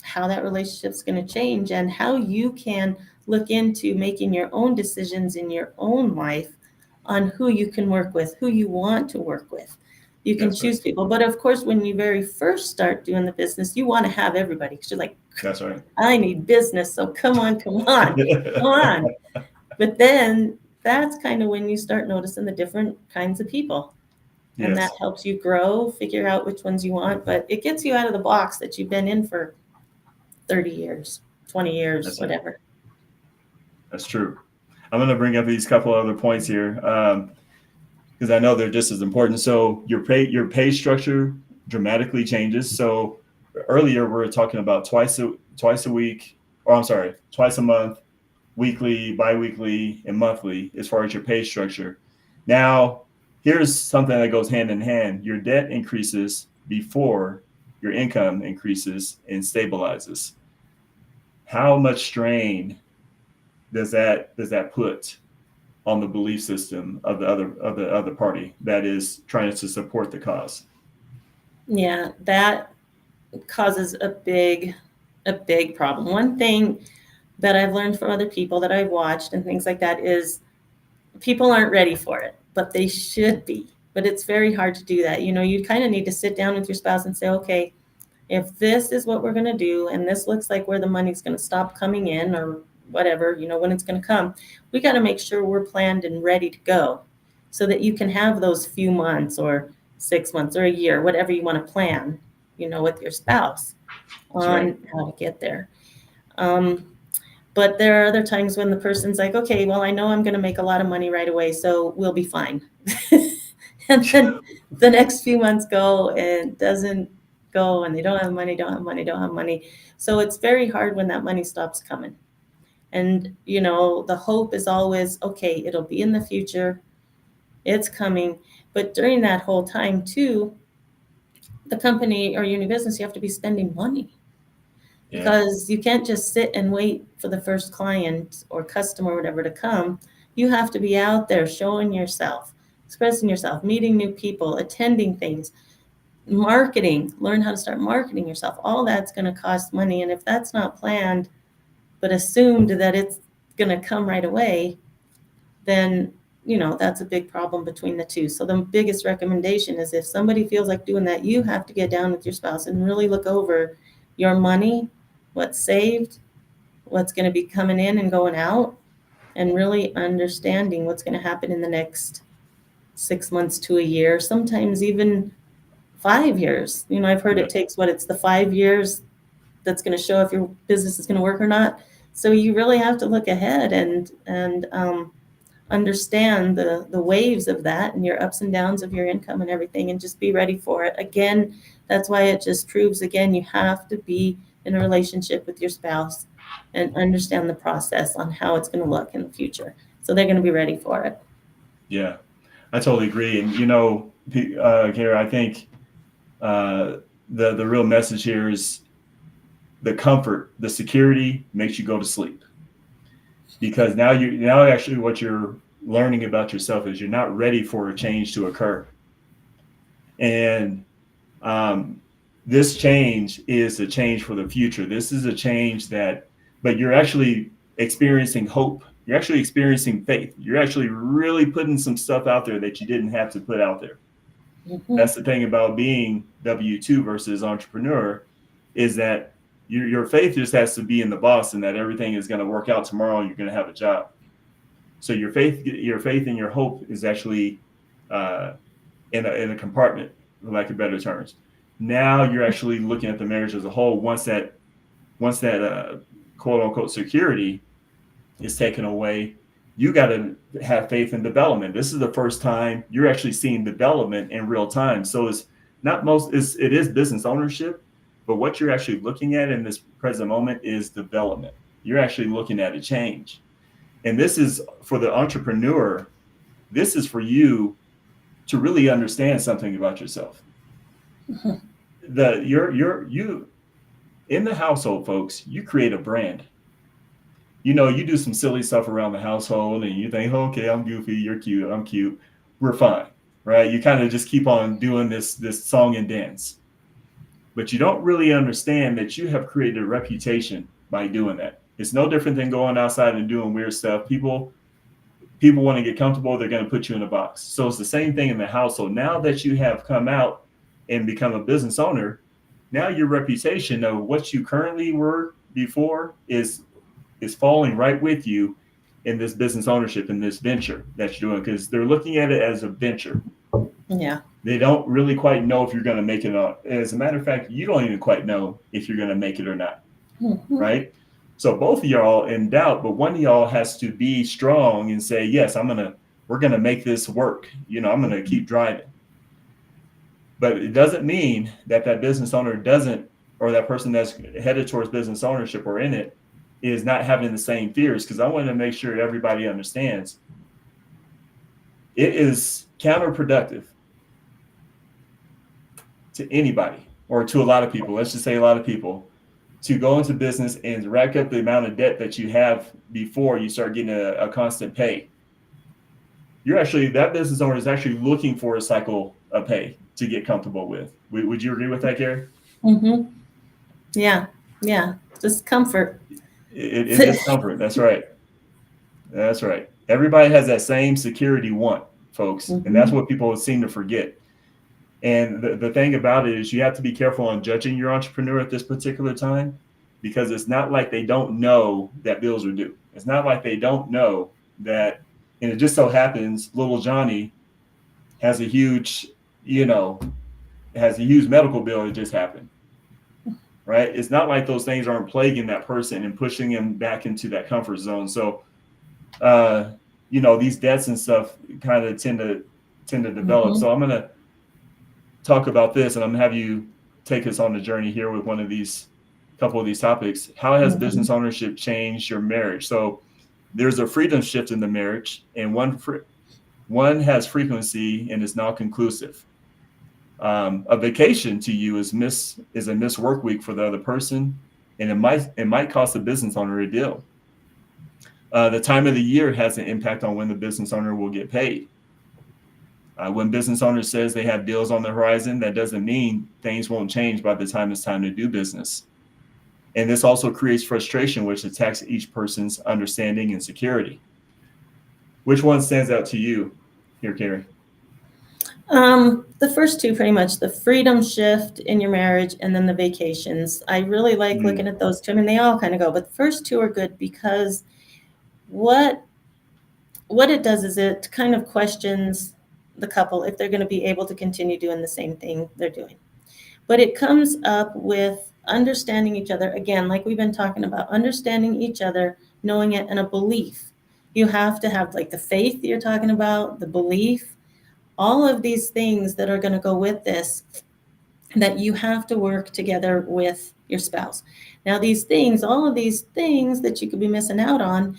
how that relationship's going to change, and how you can look into making your own decisions in your own life on who you can work with, who you want to work with. You can That's right. choose people. But of course, when you very first start doing the business, you want to have everybody, because you're like, That's right. I need business. So come on, come on, come on. But then that's kind of when you start noticing the different kinds of people. And that Yes. helps you grow, figure out which ones you want. But it gets you out of the box that you've been in for 30 years, 20 years, That's right. whatever. That's true. I'm going to bring up these couple other points here because I know they're just as important. So your pay structure dramatically changes. So earlier we were talking about twice a week, or I'm sorry, twice a month, weekly, biweekly, and monthly as far as your pay structure. Now, here's something that goes hand in hand. Your debt increases before your income increases and stabilizes. How much strain does that put on the belief system of the other party that is trying to support the cause? Yeah, that causes a big problem. One thing that I've learned from other people that I've watched and things like that is people aren't ready for it, but they should be. But it's very hard to do that. You kind of need to sit down with your spouse and say, okay, if this is what we're going to do, and this looks like where the money's going to stop coming in or whatever, when it's going to come, we got to make sure we're planned and ready to go so that you can have those few months or 6 months or a year, whatever you want to plan, with your spouse That's right. on how to get there. But there are other times when the person's like, okay, well, I know I'm going to make a lot of money right away, so we'll be fine. And then the next few months go and it doesn't go, and they don't have money. So it's very hard when that money stops coming. And, the hope is always, okay, it'll be in the future. It's coming. But during that whole time, too, the company or your new business, you have to be spending money. Yeah. Because you can't just sit and wait for the first client or customer or whatever to come. You have to be out there showing yourself, expressing yourself, meeting new people, attending things, marketing, learn how to start marketing yourself. All that's going to cost money. And if that's not planned, but assumed that it's going to come right away, then, that's a big problem between the two. So the biggest recommendation is if somebody feels like doing that, you have to get down with your spouse and really look over your money, what's saved, what's going to be coming in and going out, and really understanding what's going to happen in the next 6 months to a year, sometimes even 5 years. I've heard it takes it's the 5 years that's going to show if your business is going to work or not. So you really have to look ahead and understand the waves of that and your ups and downs of your income and everything, and just be ready for it. Again, that's why it just proves, again, you have to be in a relationship with your spouse and understand the process on how it's going to look in the future. So they're going to be ready for it. Yeah, I totally agree. And, Kerri, I think the real message here is the comfort, the security makes you go to sleep. Because now actually what you're learning about yourself is you're not ready for a change to occur. And this change is a change for the future. This is a change but you're actually experiencing hope. You're actually experiencing faith. You're actually really putting some stuff out there that you didn't have to put out there. Mm-hmm. That's the thing about being W-2 versus entrepreneur, is that your faith just has to be in the boss and that everything is going to work out tomorrow and you're going to have a job. So your faith and your hope is actually in a compartment, for lack of better terms. Now you're actually looking at the marriage as a whole. Once that quote unquote security is taken away, you got to have faith in development. This is the first time you're actually seeing development in real time. So it is business ownership, but what you're actually looking at in this present moment is development. You're actually looking at a change. And this is for the entrepreneur. This is for you to really understand something about yourself. Mm-hmm. You in the household, folks, you create a brand. You do some silly stuff around the household and you think, okay, I'm goofy, you're cute, I'm cute, we're fine, right? You kind of just keep on doing this song and dance. But you don't really understand that you have created a reputation by doing that. It's no different than going outside and doing weird stuff. People want to get comfortable, they're going to put you in a box. So it's the same thing in the household. Now that you have come out and become a business owner, now your reputation of what you currently were before is falling right with you in this business ownership, in this venture that you're doing, because they're looking at it as a venture. Yeah. They don't really quite know if you're going to make it or not. As a matter of fact, you don't even quite know if you're going to make it or not, Mm-hmm. right? So both of y'all in doubt, but one of y'all has to be strong and say, yes, we're going to make this work. I'm going to keep driving. But it doesn't mean that that business owner doesn't, or that person that's headed towards business ownership or in it, is not having the same fears. Because I want to make sure everybody understands it is counterproductive to anybody, or to a lot of people. Let's just say a lot of people, to go into business and rack up the amount of debt that you have before you start getting a constant pay. That business owner is actually looking for a cycle of pay to get comfortable with. Would you agree with that, Kerri? Mm-hmm. Yeah. Yeah. Just comfort. It's just comfort. That's right. That's right. Everybody has that same security want, folks. And that's Mm-hmm. what people seem to forget. And the thing about it is you have to be careful on judging your entrepreneur at this particular time, because it's not like they don't know that bills are due. It's not like they don't know that, and it just so happens little Johnny has a huge, has a huge medical bill that just happened, right? It's not like those things aren't plaguing that person and pushing him back into that comfort zone. So, these debts and stuff kind of tend to develop. Mm-hmm. So I'm gonna talk about this, and I'm gonna have you take us on the journey here with couple of these topics. How has Mm-hmm. business ownership changed your marriage? So there's a freedom shift in the marriage, and one has frequency and is now conclusive. A vacation to you is a missed work week for the other person, and it might cost the business owner a deal. The time of the year has an impact on when the business owner will get paid. When business owner says they have deals on the horizon, that doesn't mean things won't change by the time it's time to do business. And this also creates frustration, which attacks each person's understanding and security. Which one stands out to you here, Kerri? The first two, pretty much the freedom shift in your marriage and then the vacations. I really like looking Mm, at those two. I mean, they all kind of go, but the first two are good because what what it does is it kind of questions the couple if they're going to be able to continue doing the same thing they're doing. But it comes up with understanding each other again, like we've been talking about, understanding each other, knowing it, and a belief. You have to have like the faith you're talking about, the belief, all of these things that are going to go with this, that you have to work together with your spouse. Now, these things, all of these things that you could be missing out on,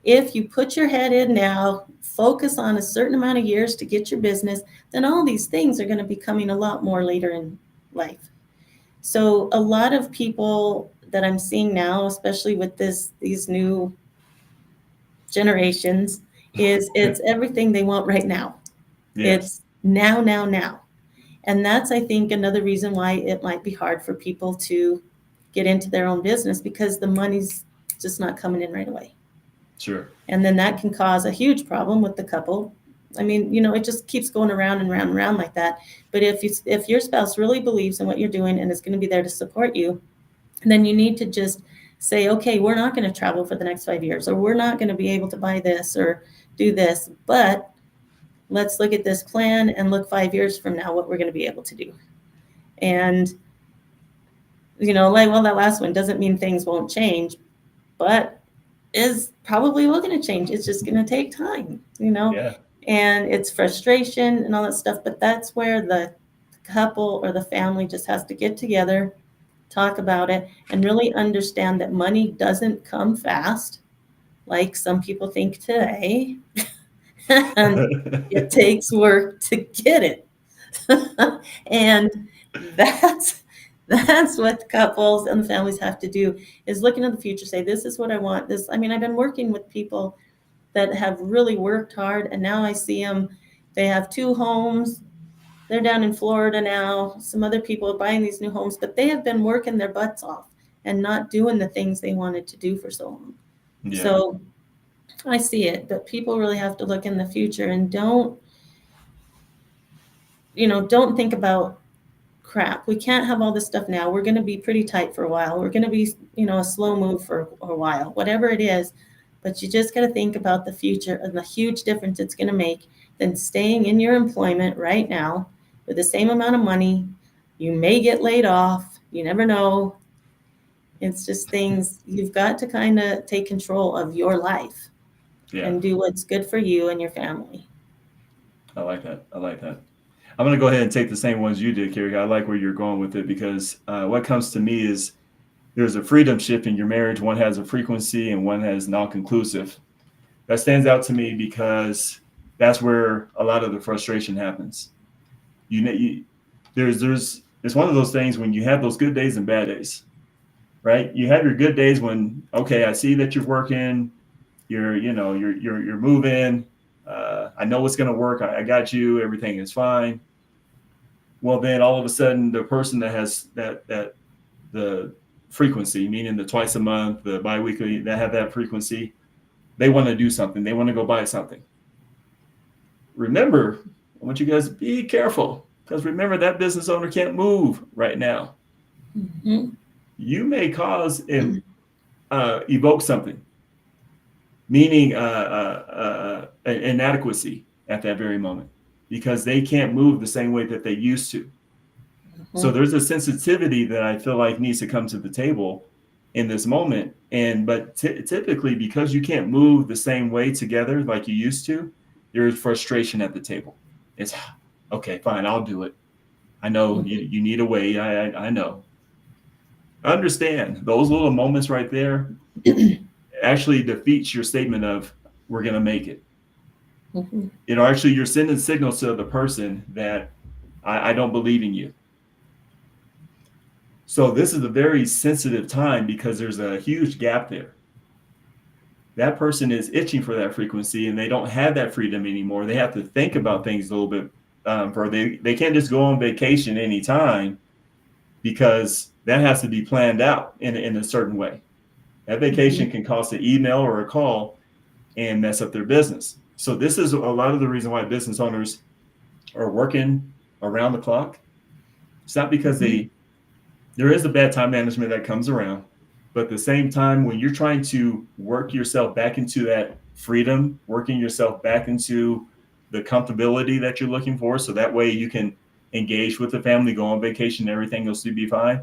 if you put your head in now, focus on a certain amount of years to get your business, then all these things are going to be coming a lot more later in life. So a lot of people that I'm seeing now, especially with these new generations, is it's everything they want right now. yes, It's now, now, now. And that's, I think, another reason why it might be hard for people to get into their own business, because the money's just not coming in right away. sure. And then that can cause a huge problem with the couple. I mean, it just keeps going around and round and round like that. But if your spouse really believes in what you're doing and is going to be there to support you, then you need to just say, okay, we're not going to travel for the next 5 years, or we're not going to be able to buy this or do this, but let's look at this plan and look 5 years from now what we're going to be able to do. And like, well, that last one doesn't mean things won't change, but is probably looking to change. It's just going to take time, Yeah, and it's frustration and all that stuff. But that's where the couple or the family just has to get together, talk about it, and really understand that money doesn't come fast like some people think today. And it takes work to get it. And that's that's what couples and families have to do, is look into the future, say, this is what I want. This, I mean, I've been working with people that have really worked hard, and now I see them, they have 2 homes. They're down in Florida now. Some other people are buying these new homes, but they have been working their butts off and not doing the things they wanted to do for so long. yeah, So I see it, but people really have to look in the future and don't think about crap, we can't have all this stuff now. We're going to be pretty tight for a while. We're going to be, a slow move for a while, whatever it is. But you just got to think about the future and the huge difference it's going to make than staying in your employment right now with the same amount of money. You may get laid off. You never know. It's just things you've got to kind of take control of your life and do what's good for you and your family. I like that. I'm going to go ahead and take the same ones you did, Kerri. I like where you're going with it because what comes to me is there's a freedom shift in your marriage. One has a frequency and one has non-conclusive. That stands out to me because that's where a lot of the frustration happens. It's one of those things when you have those good days and bad days, right? You have your good days when, okay, I see that you're working, you're moving. I know it's going to work. I got you. Everything is fine. Well, then all of a sudden, the person that has the frequency, meaning the twice a month, the biweekly, that have that frequency, they want to do something. They want to go buy something. Remember, I want you guys to be careful because remember that business owner can't move right now. Mm-hmm. You may cause evoke something, meaning inadequacy at that very moment because they can't move the same way that they used to. Mm-hmm. So there's a sensitivity that I feel like needs to come to the table in this moment. But typically, because you can't move the same way together like you used to, there's frustration at the table. It's okay, fine, I'll do it. I know mm-hmm. you need a way. I know. Understand those little moments right there actually defeats your statement of we're going to make it. Mm-hmm. Actually you're sending signals to the person that I don't believe in you. So this is a very sensitive time because there's a huge gap there. That person is itching for that frequency and they don't have that freedom anymore. They have to think about things a little bit they can't just go on vacation anytime because that has to be planned out in a certain way. That vacation mm-hmm. can cost an email or a call and mess up their business. So this is a lot of the reason why business owners are working around the clock. It's not because mm-hmm. there is a bad time management that comes around, but at the same time, when you're trying to work yourself back into that freedom, working yourself back into the comfortability that you're looking for, so that way you can engage with the family, go on vacation, everything else will be fine.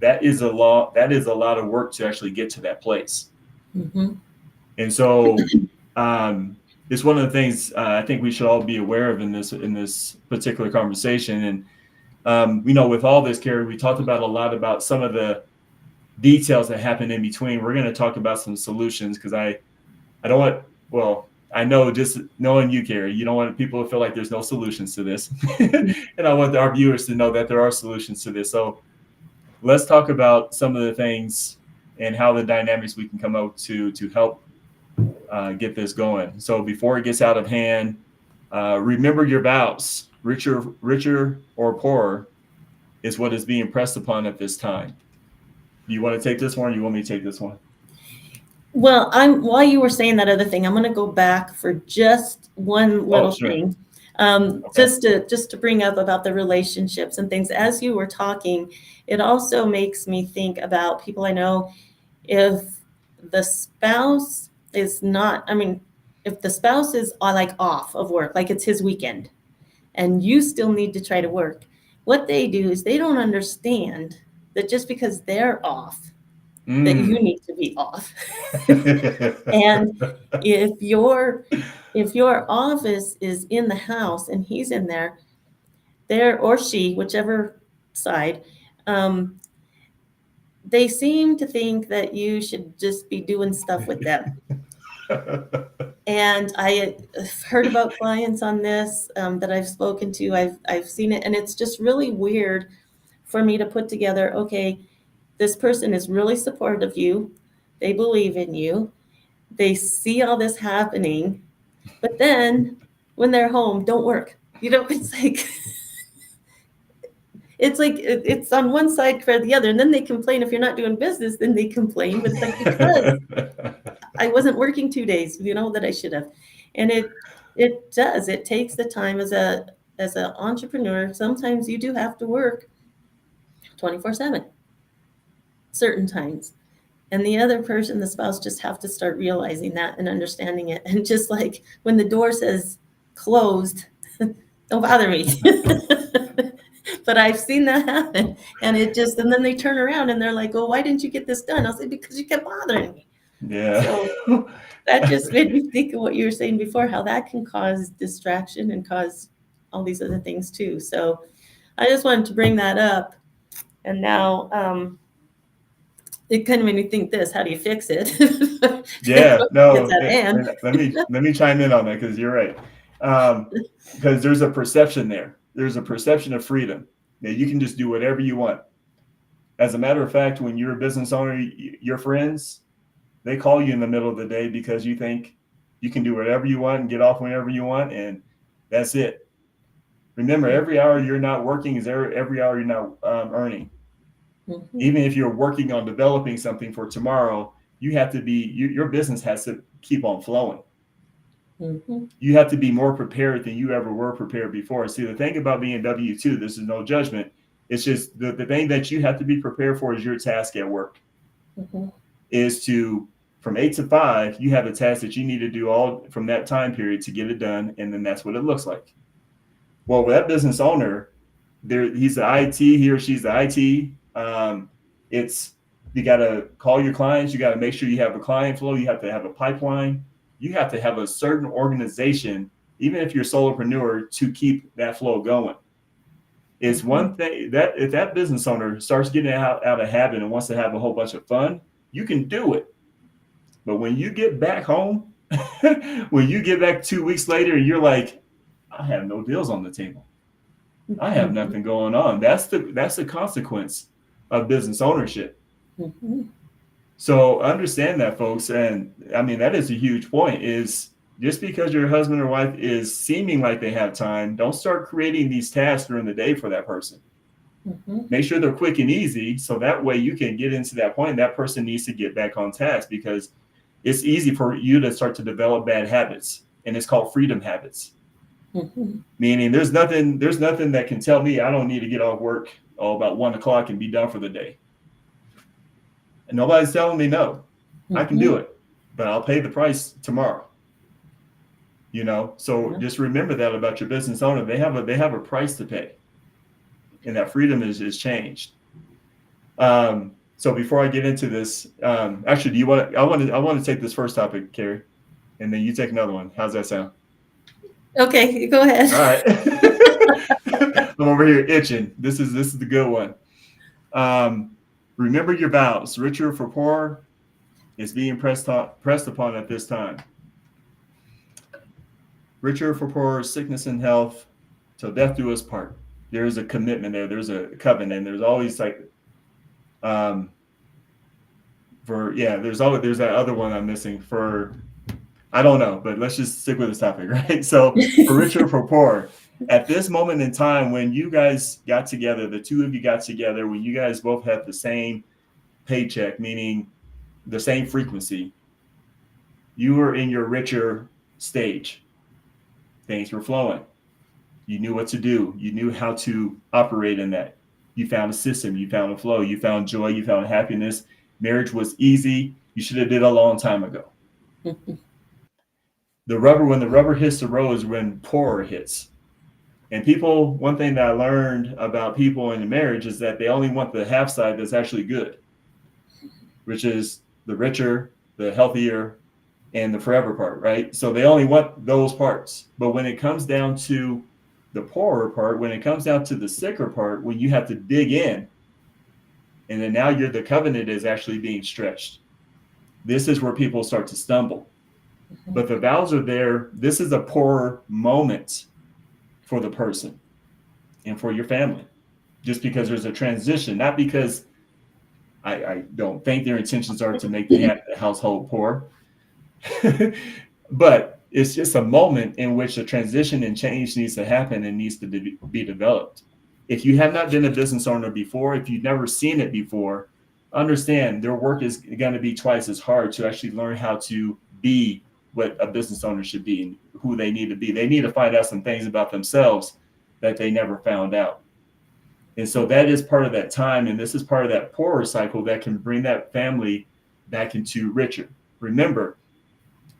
That is a lot of work to actually get to that place. Mm-hmm. And so it's one of the things I think we should all be aware of in this particular conversation. And with all this, Kerri, we talked about a lot about some of the details that happen in between. We're going to talk about some solutions because I know just knowing you, Kerri, you don't want people to feel like there's no solutions to this. And I want our viewers to know that there are solutions to this. So let's talk about some of the things and how the dynamics we can come up to help get this going. So before it gets out of hand, remember your vows. Richer or poorer is what is being pressed upon at this time. Do you want to take this one or you want me to take this one? Well, while you were saying that other thing, I'm going to go back for just one little thing. Okay. Just to bring up about the relationships and things. As you were talking, it also makes me think about people I know. If the spouse is if the spouse is like off of work, like it's his weekend, and you still need to try to work, what they do is they don't understand that just because they're off, that you need to be off. And if your office is in the house and he's in there or she, whichever side, they seem to think that you should just be doing stuff with them. And I have heard about clients on this that I've spoken to. I've seen it, and it's just really weird for me to put together, okay, this person is really supportive of you. They believe in you. They see all this happening, but then when they're home, don't work. It's like it's on one side for the other, and then they complain if you're not doing business. Then they complain, but it's like because I wasn't working 2 days, that I should have. And it takes the time as an entrepreneur. Sometimes you do have to work 24/7, certain times. And the other person, the spouse, just have to start realizing that and understanding it. And just like when the door says closed, don't bother me. But I've seen that happen. And and then they turn around and they're like, well, why didn't you get this done? I'll say, because you kept bothering me. Yeah. So that just made me think of what you were saying before, how that can cause distraction and cause all these other things too. So I just wanted to bring that up. And now, it kind of made me think this: how do you fix it? Yeah, It's no, at hand. let me chime in on that, because you're right. Because there's a perception there. There's a perception of freedom that you can just do whatever you want. As a matter of fact, when you're a business owner, your friends, they call you in the middle of the day because you think you can do whatever you want and get off whenever you want, and that's it. Remember, every hour you're not working is every hour you're not earning. Mhm. Even if you're working on developing something for tomorrow, you have to be, your business has to keep on flowing. Mhm. You have to be more prepared than you ever were prepared before. See, the thing about being W-2, this is no judgment. It's just the thing that you have to be prepared for is your task at work. Mhm. Is to, from 8 to 5, you have a task that you need to do all from that time period to get it done, and then that's what it looks like. Well, with that business owner, he's the IT, he or she's the IT. It's, you got to call your clients. You got to make sure you have a client flow. You have to have a pipeline. You have to have a certain organization, even if you're a solopreneur, to keep that flow going. It's one thing that if that business owner starts getting out of habit and wants to have a whole bunch of fun, you can do it. But when you get back home, when you get back 2 weeks later, you're like, I have no deals on the table. I have nothing going on. That's the consequence of business ownership. Mhm. So understand that, folks. And I mean, that is a huge point, is just because your husband or wife is seeming like they have time, don't start creating these tasks during the day for that person. Mhm. Make sure they're quick and easy, so that way you can get into that point. That person needs to get back on task, because it's easy for you to start to develop bad habits, and it's called freedom habits. Mhm. Meaning there's nothing that can tell me I don't need to get off work about 1 o'clock and be done for the day. And nobody's telling me no. I can do Mhm. it, but I'll pay the price tomorrow. So Yeah. just remember that about your business owner. They have a price to pay, and that freedom is changed. So before I get into this, actually, do you want to? I want to take this first topic, Kerri, and then you take another one. How's that sound? Okay, go ahead. All right. I'm over here itching. This is the good one. Remember your vows. Richer for poor is being pressed upon at this time. Richer for poor, sickness and health, till death do us part. There's a commitment there. There's a covenant. There's always like, there's that other one I'm missing for. I don't know, but let's just stick with this topic, right? So for richer for poor, at this moment in time, when you guys got together, the two of you got together, when you guys both had the same paycheck, meaning the same frequency, you were in your richer stage. Things were flowing. You knew what to do. You knew how to operate in that. You found a system. You found a flow. You found joy. You found happiness. Marriage was easy. You should have did a long time ago. When the rubber hits the road is when poorer hits. And people, one thing that I learned about people in a marriage is that they only want the half side that's actually good, which is the richer, the healthier, and the forever part, right? So they only want those parts. But when it comes down to the poorer part, when it comes down to the sicker part, when you have to dig in, and then now the covenant is actually being stretched. This is where people start to stumble. But the vows are there. This is a poorer moment for the person and for your family, just because there's a transition, not because I don't think their intentions are to make the household poor, but it's just a moment in which a transition and change needs to happen and needs to be developed. If you have not been a business owner before, if you've never seen it before, understand their work is going to be twice as hard to actually learn how to be what a business owner should be and who they need to be. They need to find out some things about themselves that they never found out. And so that is part of that time. And this is part of that poorer cycle that can bring that family back into richer. Remember,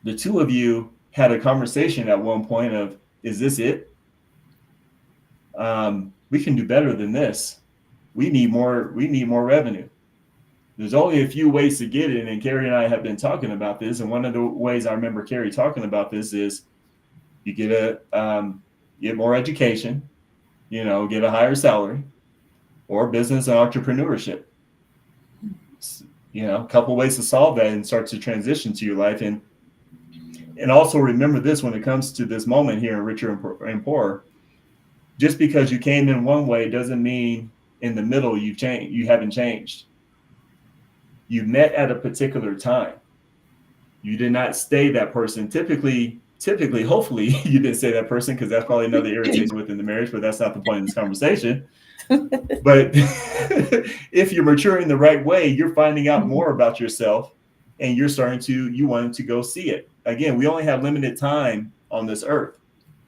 the two of you had a conversation at one point of, is this it? We can do better than this. We need more revenue. There's only a few ways to get it. And Kerri and I have been talking about this. And one of the ways I remember Kerri talking about this is you get more education, get a higher salary, or business and entrepreneurship. A couple ways to solve that and start to transition to your life. And also remember this when it comes to this moment here in richer and poorer. Just because you came in one way doesn't mean in the middle you haven't changed. You met at a particular time. You did not stay that person. Typically, hopefully, you didn't stay that person, because that's probably another irritation within the marriage, but that's not the point of this conversation. But if you're maturing the right way, you're finding out more about yourself, and you're you wanting to go see it. Again, we only have limited time on this earth.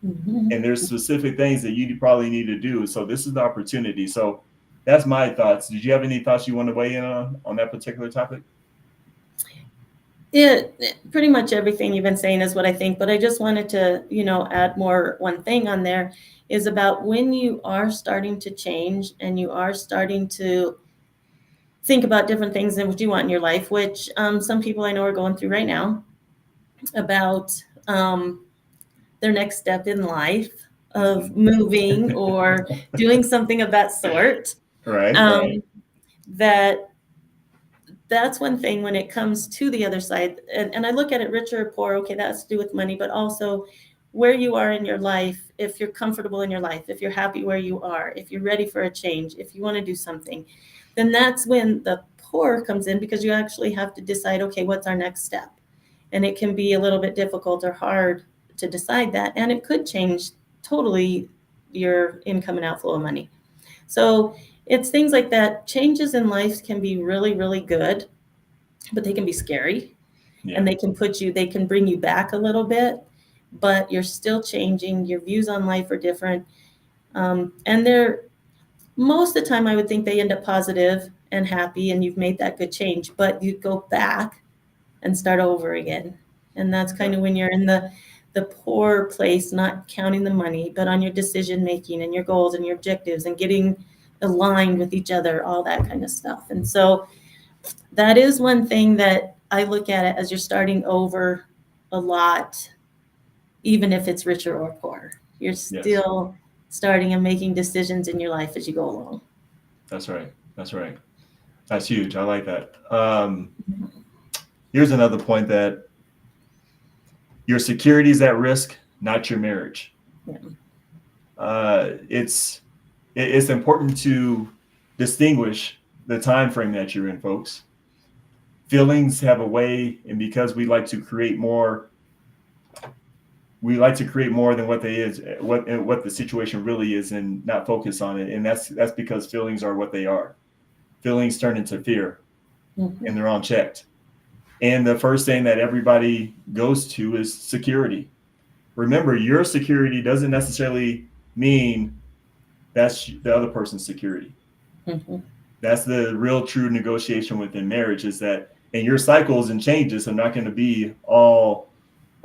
And there's specific things that you probably need to do. So this is the opportunity. So that's my thoughts. Did you have any thoughts you want to weigh in on that particular topic? Pretty much everything you've been saying is what I think, but I just wanted to, add one thing on there is about when you are starting to change and you are starting to think about different things and what you want in your life, which some people I know are going through right now, about their next step in life of moving or doing something of that sort. Right. That's one thing when it comes to the other side. And I look at it richer or poor. Okay, that has to do with money, but also where you are in your life, if you're comfortable in your life, if you're happy where you are, if you're ready for a change, if you want to do something, then that's when the poor comes in, because you actually have to decide, okay, what's our next step? And it can be a little bit difficult or hard to decide that. And it could change totally your income and outflow of money. So it's things like that. Changes in life can be really, really good, but they can be scary. Yeah. And they can bring you back a little bit, but you're still changing. Your views on life are different. And most of the time, I would think they end up positive and happy, and you've made that good change, but you go back and start over again. And that's kind of when you're in the poor place, not counting the money, but on your decision making and your goals and your objectives and getting aligned with each other, all that kind of stuff. And so that is one thing that I look at it as you're starting over a lot, even if it's richer or poor. You're still starting and making decisions in your life as you go along. That's right. That's huge. I like that. Here's another point, that your security is at risk, not your marriage. Yeah. It's important to distinguish the time frame that you're in, folks. Feelings have a way, and because we like to create more than what they is, what the situation really is, and not focus on it. And that's because feelings are what they are. Feelings turn into fear, and they're unchecked. And the first thing that everybody goes to is security. Remember, your security doesn't necessarily mean that's the other person's security. That's the real true negotiation within marriage, is that, and your cycles and changes are not going to be all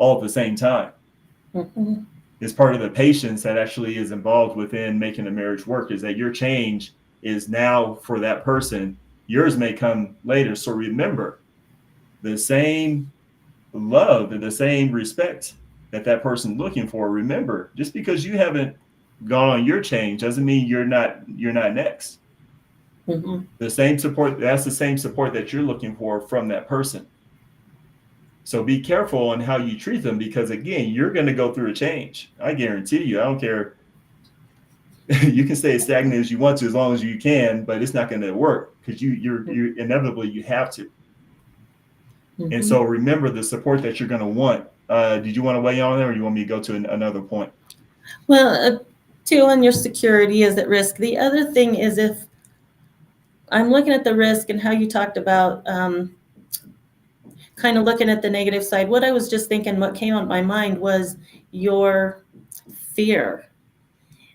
at the same time. It's part of the patience that actually is involved within making a marriage work, is that your change is now for that person. Yours may come later. So remember, the same love and the same respect that person's looking for. Remember, just because you haven't gone on your change doesn't mean you're not next. The same support, that's the same support that you're looking for from that person. So be careful on how you treat them, because again, you're going to go through a change. I guarantee you. I don't care. You can stay as stagnant as you want to, as long as you can, but it's not going to work, because you're inevitably, you have to. And so remember the support that you're going to want. Did you want to weigh on there, or you want me to go to another point? Well, too, on your security is at risk. The other thing is, if I'm looking at the risk and how you talked about kind of looking at the negative side, what I was just thinking, what came on my mind was your fear.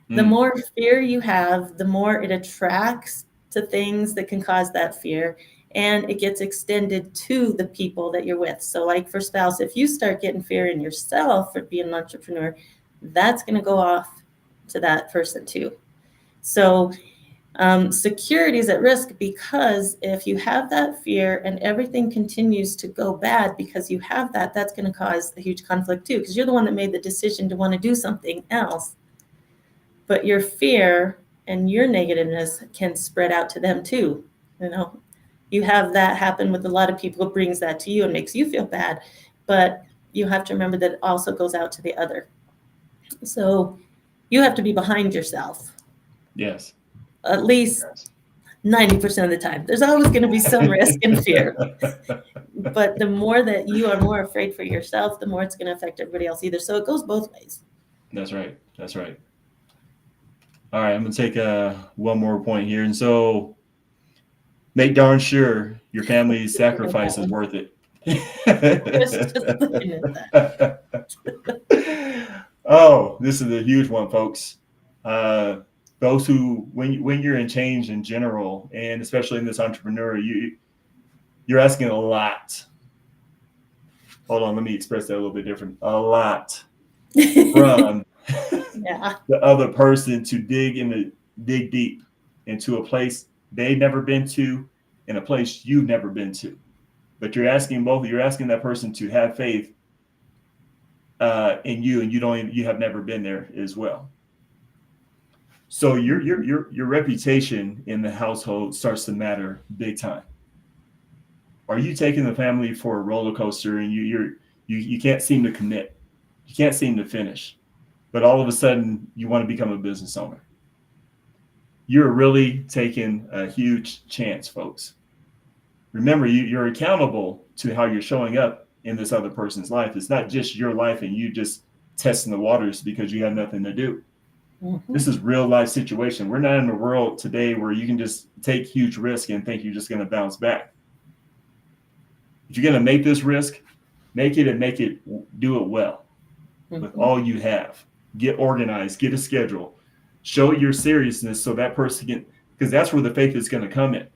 The more fear you have, the more it attracts to things that can cause that fear, and it gets extended to the people that you're with. So like for spouse, if you start getting fear in yourself for being an entrepreneur, that's going to go off to that person too. So security is at risk because if you have that fear and everything continues to go bad because you have that, that's going to cause a huge conflict too, because you're the one that made the decision to want to do something else. But your fear and your negativeness can spread out to them too. You know, you have that happen with a lot of people. It brings that to you and makes you feel bad. But you have to remember that it also goes out to the other. So you have to be behind yourself. Yes. At least 90% of the time. There's always going to be some risk and fear. But the more that you are more afraid for yourself, the more it's going to affect everybody else either. So it goes both ways. That's right. That's right. All right, I'm going to take one more point here. And so make darn sure your family's sacrifice is worth it. Just looking at that. Oh, this is a huge one, folks. Those who, when you're in change in general, and especially in this entrepreneur, you're asking a lot. Hold on, let me express that a little bit different. A lot from the other person to dig deep into a place they've never been to, in a place you've never been to. But you're asking that person to have faith in you, and you have never been there as well. So your reputation in the household starts to matter big time. Are you taking the family for a roller coaster, and you can't seem to commit, you can't seem to finish, but all of a sudden you want to become a business owner? You're really taking a huge chance, folks. Remember, you're accountable to how you're showing up in this other person's life. It's not just your life and you just testing the waters because you have nothing to do. Mm-hmm. This is real life situation. We're not in a world today where you can just take huge risk and think you're just going to bounce back. If you're going to make this risk, make it, do it well. Mm-hmm. With all you have. Get organized, get a schedule, show your seriousness so that person can, because that's where the faith is going to come in.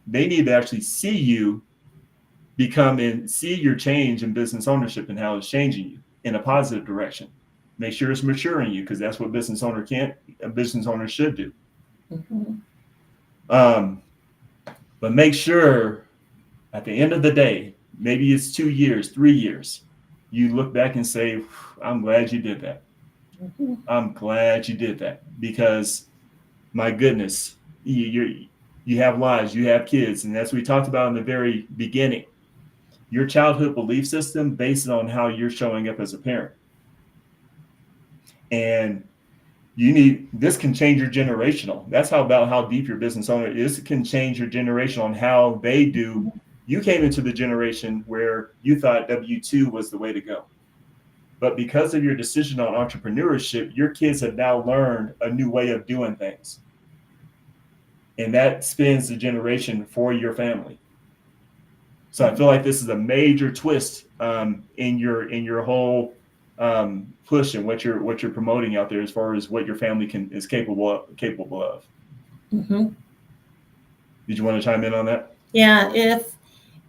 They need to actually see you become and see your change in business ownership and how it's changing you in a positive direction. Make sure it's maturing you, because that's what a business owner should do. Mm-hmm. But make sure at the end of the day, maybe it's 2 years, 3 years, you look back and say, I'm glad you did that. Mm-hmm. I'm glad you did that, because my goodness, you have lives, you have kids. And as we talked about in the very beginning, your childhood belief system based on how you're showing up as a parent. And this can change your generational. That's about how deep your business owner is. It can change your generation on how they do. You came into the generation where you thought W-2 was the way to go. But because of your decision on entrepreneurship, your kids have now learned a new way of doing things. And that spins the generation for your family. So I feel like this is a major twist in your whole push and what you're promoting out there as far as what your family is capable of. Mm-hmm. Did you want to chime in on that? Yeah, if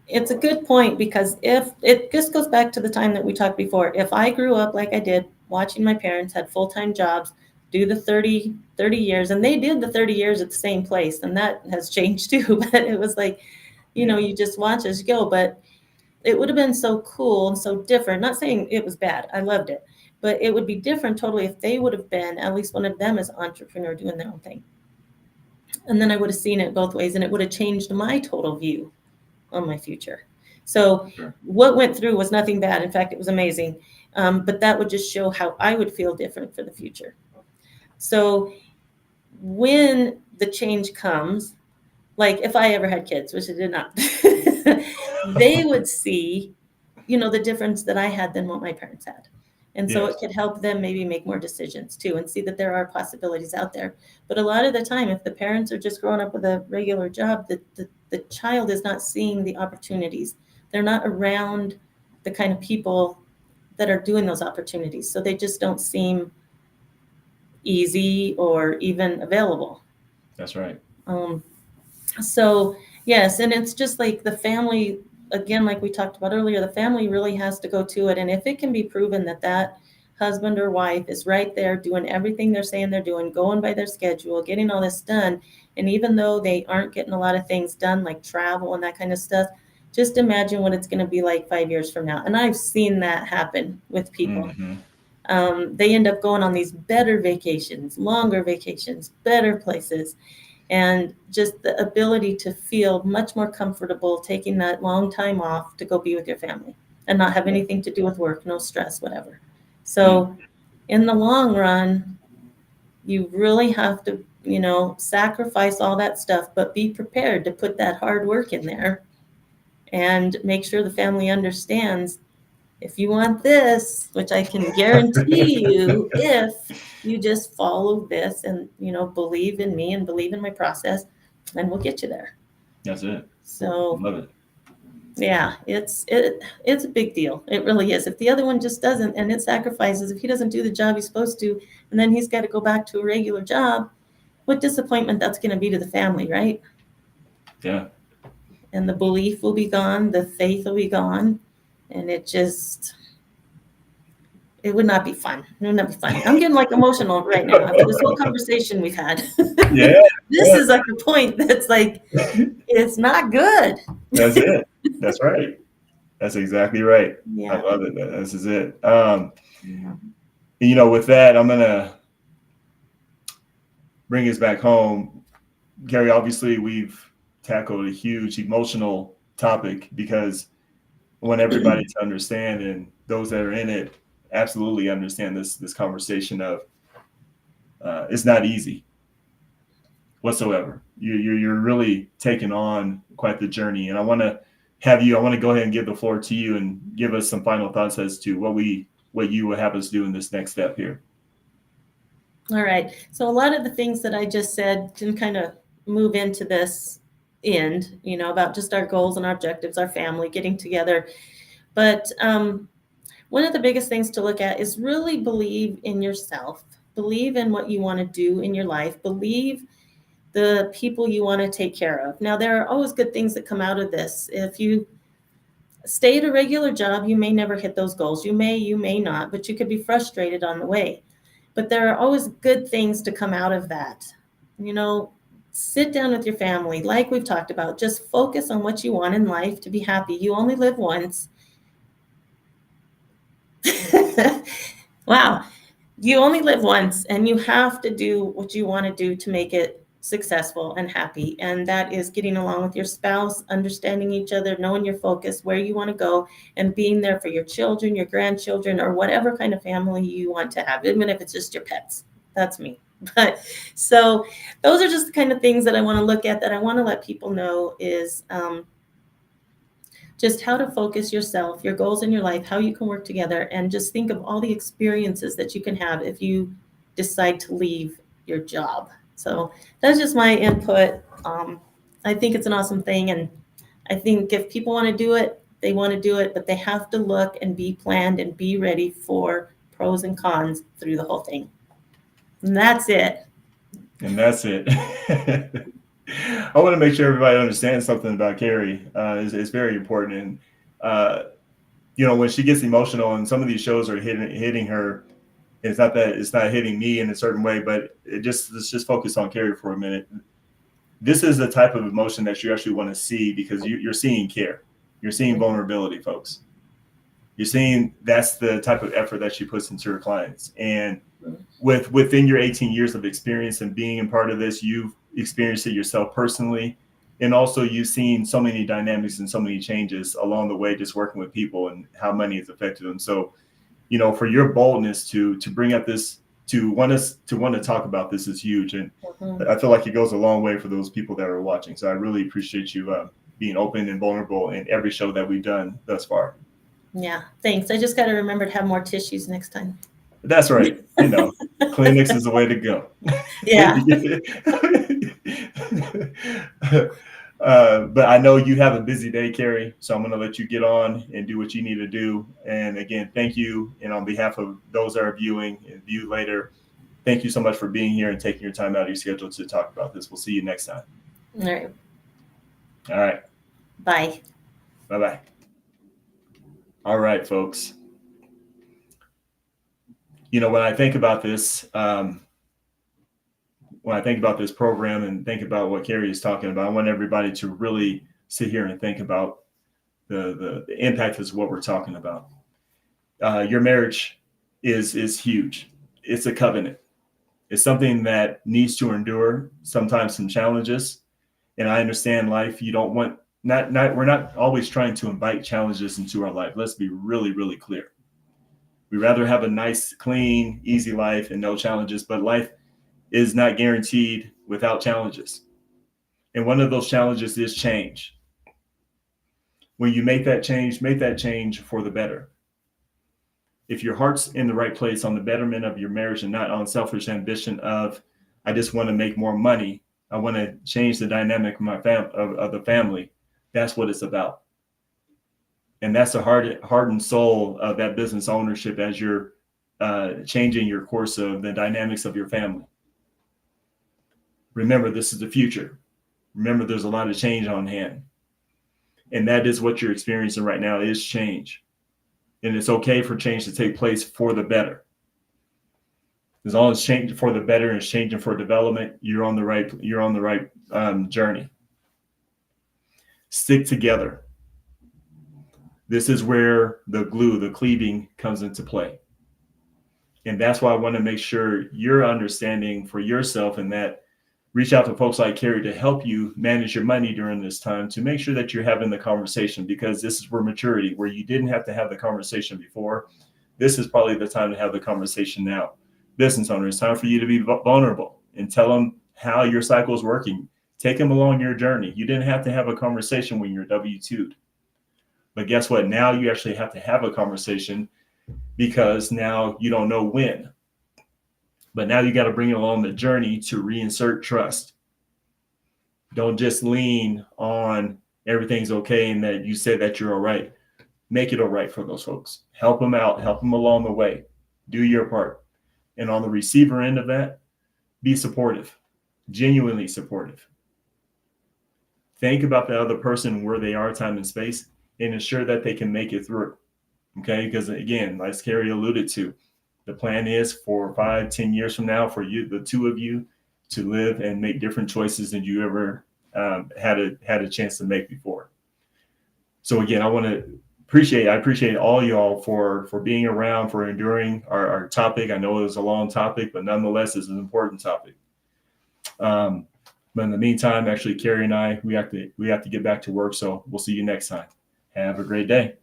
it's a good point, because if it just goes back to the time that we talked before, if I grew up like I did, watching my parents had full-time jobs, do the 30 years, and they did the 30 years at the same place, and that has changed too. But it was like, you know, you just watch as you go. But it would have been so cool and so different. Not saying it was bad. I loved it. But it would be different totally if they would have been, at least one of them as an entrepreneur doing their own thing. And then I would have seen it both ways, and it would have changed my total view on my future. So what went through was nothing bad. In fact, it was amazing. But that would just show how I would feel different for the future. So when the change comes, like if I ever had kids, which I did not, they would see, you know, the difference that I had than what my parents had. And so it could help them maybe make more decisions too, and see that there are possibilities out there. But a lot of the time, if the parents are just growing up with a regular job, the child is not seeing the opportunities. They're not around the kind of people that are doing those opportunities. So they just don't seem easy or even available. That's right. So yes, and it's just like the family, again, like we talked about earlier, the family really has to go to it. And if it can be proven that that husband or wife is right there doing everything they're saying they're doing, going by their schedule, getting all this done, and even though they aren't getting a lot of things done like travel and that kind of stuff, just imagine what it's going to be like 5 years from now. And I've seen that happen with people. They end up going on these better vacations, longer vacations, better places, and just the ability to feel much more comfortable taking that long time off to go be with your family and not have anything to do with work, no stress, whatever. So in the long run, you really have to, sacrifice all that stuff, but be prepared to put that hard work in there and make sure the family understands, if you want this, which I can guarantee you, if you just follow this and, believe in me and believe in my process, then we'll get you there. That's it. So Love it. yeah, it's a big deal. It really is. If the other one just doesn't, and it sacrifices, if he doesn't do the job he's supposed to, and then he's got to go back to a regular job, what disappointment that's going to be to the family, right? Yeah. And the belief will be gone, the faith will be gone, and it would not be fun. It would not be fun. I'm getting like emotional right now after this whole conversation we've had. Yeah. This is like a point that's like, it's not good. That's it. That's right. That's exactly right. Yeah. I love it. This is it. With that, I'm going to bring us back home. Kerri, obviously we've tackled a huge emotional topic because I want everybody to understand, and those that are in it absolutely understand this conversation of it's not easy whatsoever. You're really taking on quite the journey, and I want to go ahead and give the floor to you and give us some final thoughts as to what you would have us do in this next step here. All right. So a lot of the things that I just said can kind of move into this end, about just our goals and our objectives, our family getting together. But one of the biggest things to look at is really believe in yourself, believe in what you want to do in your life, believe the people you want to take care of. Now, there are always good things that come out of this. If you stay at a regular job, you may never hit those goals. You may not, but you could be frustrated on the way. But there are always good things to come out of that. Sit down with your family, like we've talked about. Just focus on what you want in life to be happy. You only live once. Wow. You only live once, and you have to do what you want to do to make it successful and happy. And that is getting along with your spouse, understanding each other, knowing your focus, where you want to go, and being there for your children, your grandchildren, or whatever kind of family you want to have, even if it's just your pets. That's me. But so those are just the kind of things that I want to look at, that I want to let people know is just how to focus yourself, your goals in your life, how you can work together, and just think of all the experiences that you can have if you decide to leave your job. So that's just my input. I think it's an awesome thing. And I think if people want to do it, they want to do it, but they have to look and be planned and be ready for pros and cons through the whole thing. And that's it. And that's it. I want to make sure everybody understands something about Kerri. It's very important. And, when she gets emotional, and some of these shows are hitting her, it's not hitting me in a certain way, but let's just focus on Kerri for a minute. This is the type of emotion that you actually want to see, because you're seeing care. You're seeing vulnerability, folks. You're seeing that's the type of effort that she puts into her clients. And within your 18 years of experience and being a part of this, you've experienced it yourself personally. And also you've seen so many dynamics and so many changes along the way, just working with people and how money has affected them. So, for your boldness to bring up this, to want to talk about this is huge. And I feel like it goes a long way for those people that are watching. So I really appreciate you being open and vulnerable in every show that we've done thus far. Yeah, thanks. I just got to remember to have more tissues next time. That's right. Kleenex is the way to go. Yeah. But I know you have a busy day, Kerri, so I'm going to let you get on and do what you need to do. And again, thank you. And on behalf of those that are viewing and view later, thank you so much for being here and taking your time out of your schedule to talk about this. We'll see you next time. All right. All right. Bye. Bye-bye. All right, folks. When I think about this, program and think about what Kerri is talking about, I want everybody to really sit here and think about the impact of what we're talking about. Your marriage is huge. It's a covenant. It's something that needs to endure sometimes some challenges. And I understand life. You don't want we're not always trying to invite challenges into our life. Let's be really, really clear. We'd rather have a nice, clean, easy life and no challenges, but life is not guaranteed without challenges. And one of those challenges is change. When you make that change for the better. If your heart's in the right place on the betterment of your marriage and not on selfish ambition of, I just want to make more money, I want to change the dynamic of my of the family, that's what it's about. And that's the heart and soul of that business ownership as you're changing your course of the dynamics of your family. Remember, this is the future. Remember, there's a lot of change on hand. And that is what you're experiencing right now is change. And it's okay for change to take place for the better. As long as change for the better and changing for development, you're on the right journey. Stick together. This is where the glue, the cleaving comes into play. And that's why I want to make sure you're understanding for yourself and that reach out to folks like Kerri to help you manage your money during this time to make sure that you're having the conversation, because this is where maturity, where you didn't have to have the conversation before. This is probably the time to have the conversation now. Business owner, it's time for you to be vulnerable and tell them how your cycle is working. Take them along your journey. You didn't have to have a conversation when you're W-2'd. But guess what? Now you actually have to have a conversation because now you don't know when. But now you got to bring it along the journey to reinsert trust. Don't just lean on everything's okay and that you said that you're all right. Make it all right for those folks. Help them out. Help them along the way. Do your part. And on the receiver end of that, be supportive. Genuinely supportive. Think about the other person, where they are, time and space, and ensure that they can make it through. Okay? Because again, as Kerri alluded to, the plan is for 5-10 years from now for you, the two of you, to live and make different choices than you ever had a chance to make before. So again, I appreciate all y'all for being around, for enduring our topic. I know it was a long topic, but nonetheless, it's an important topic. But in the meantime, actually, Kerri and I, we have to get back to work. So we'll see you next time. Have a great day.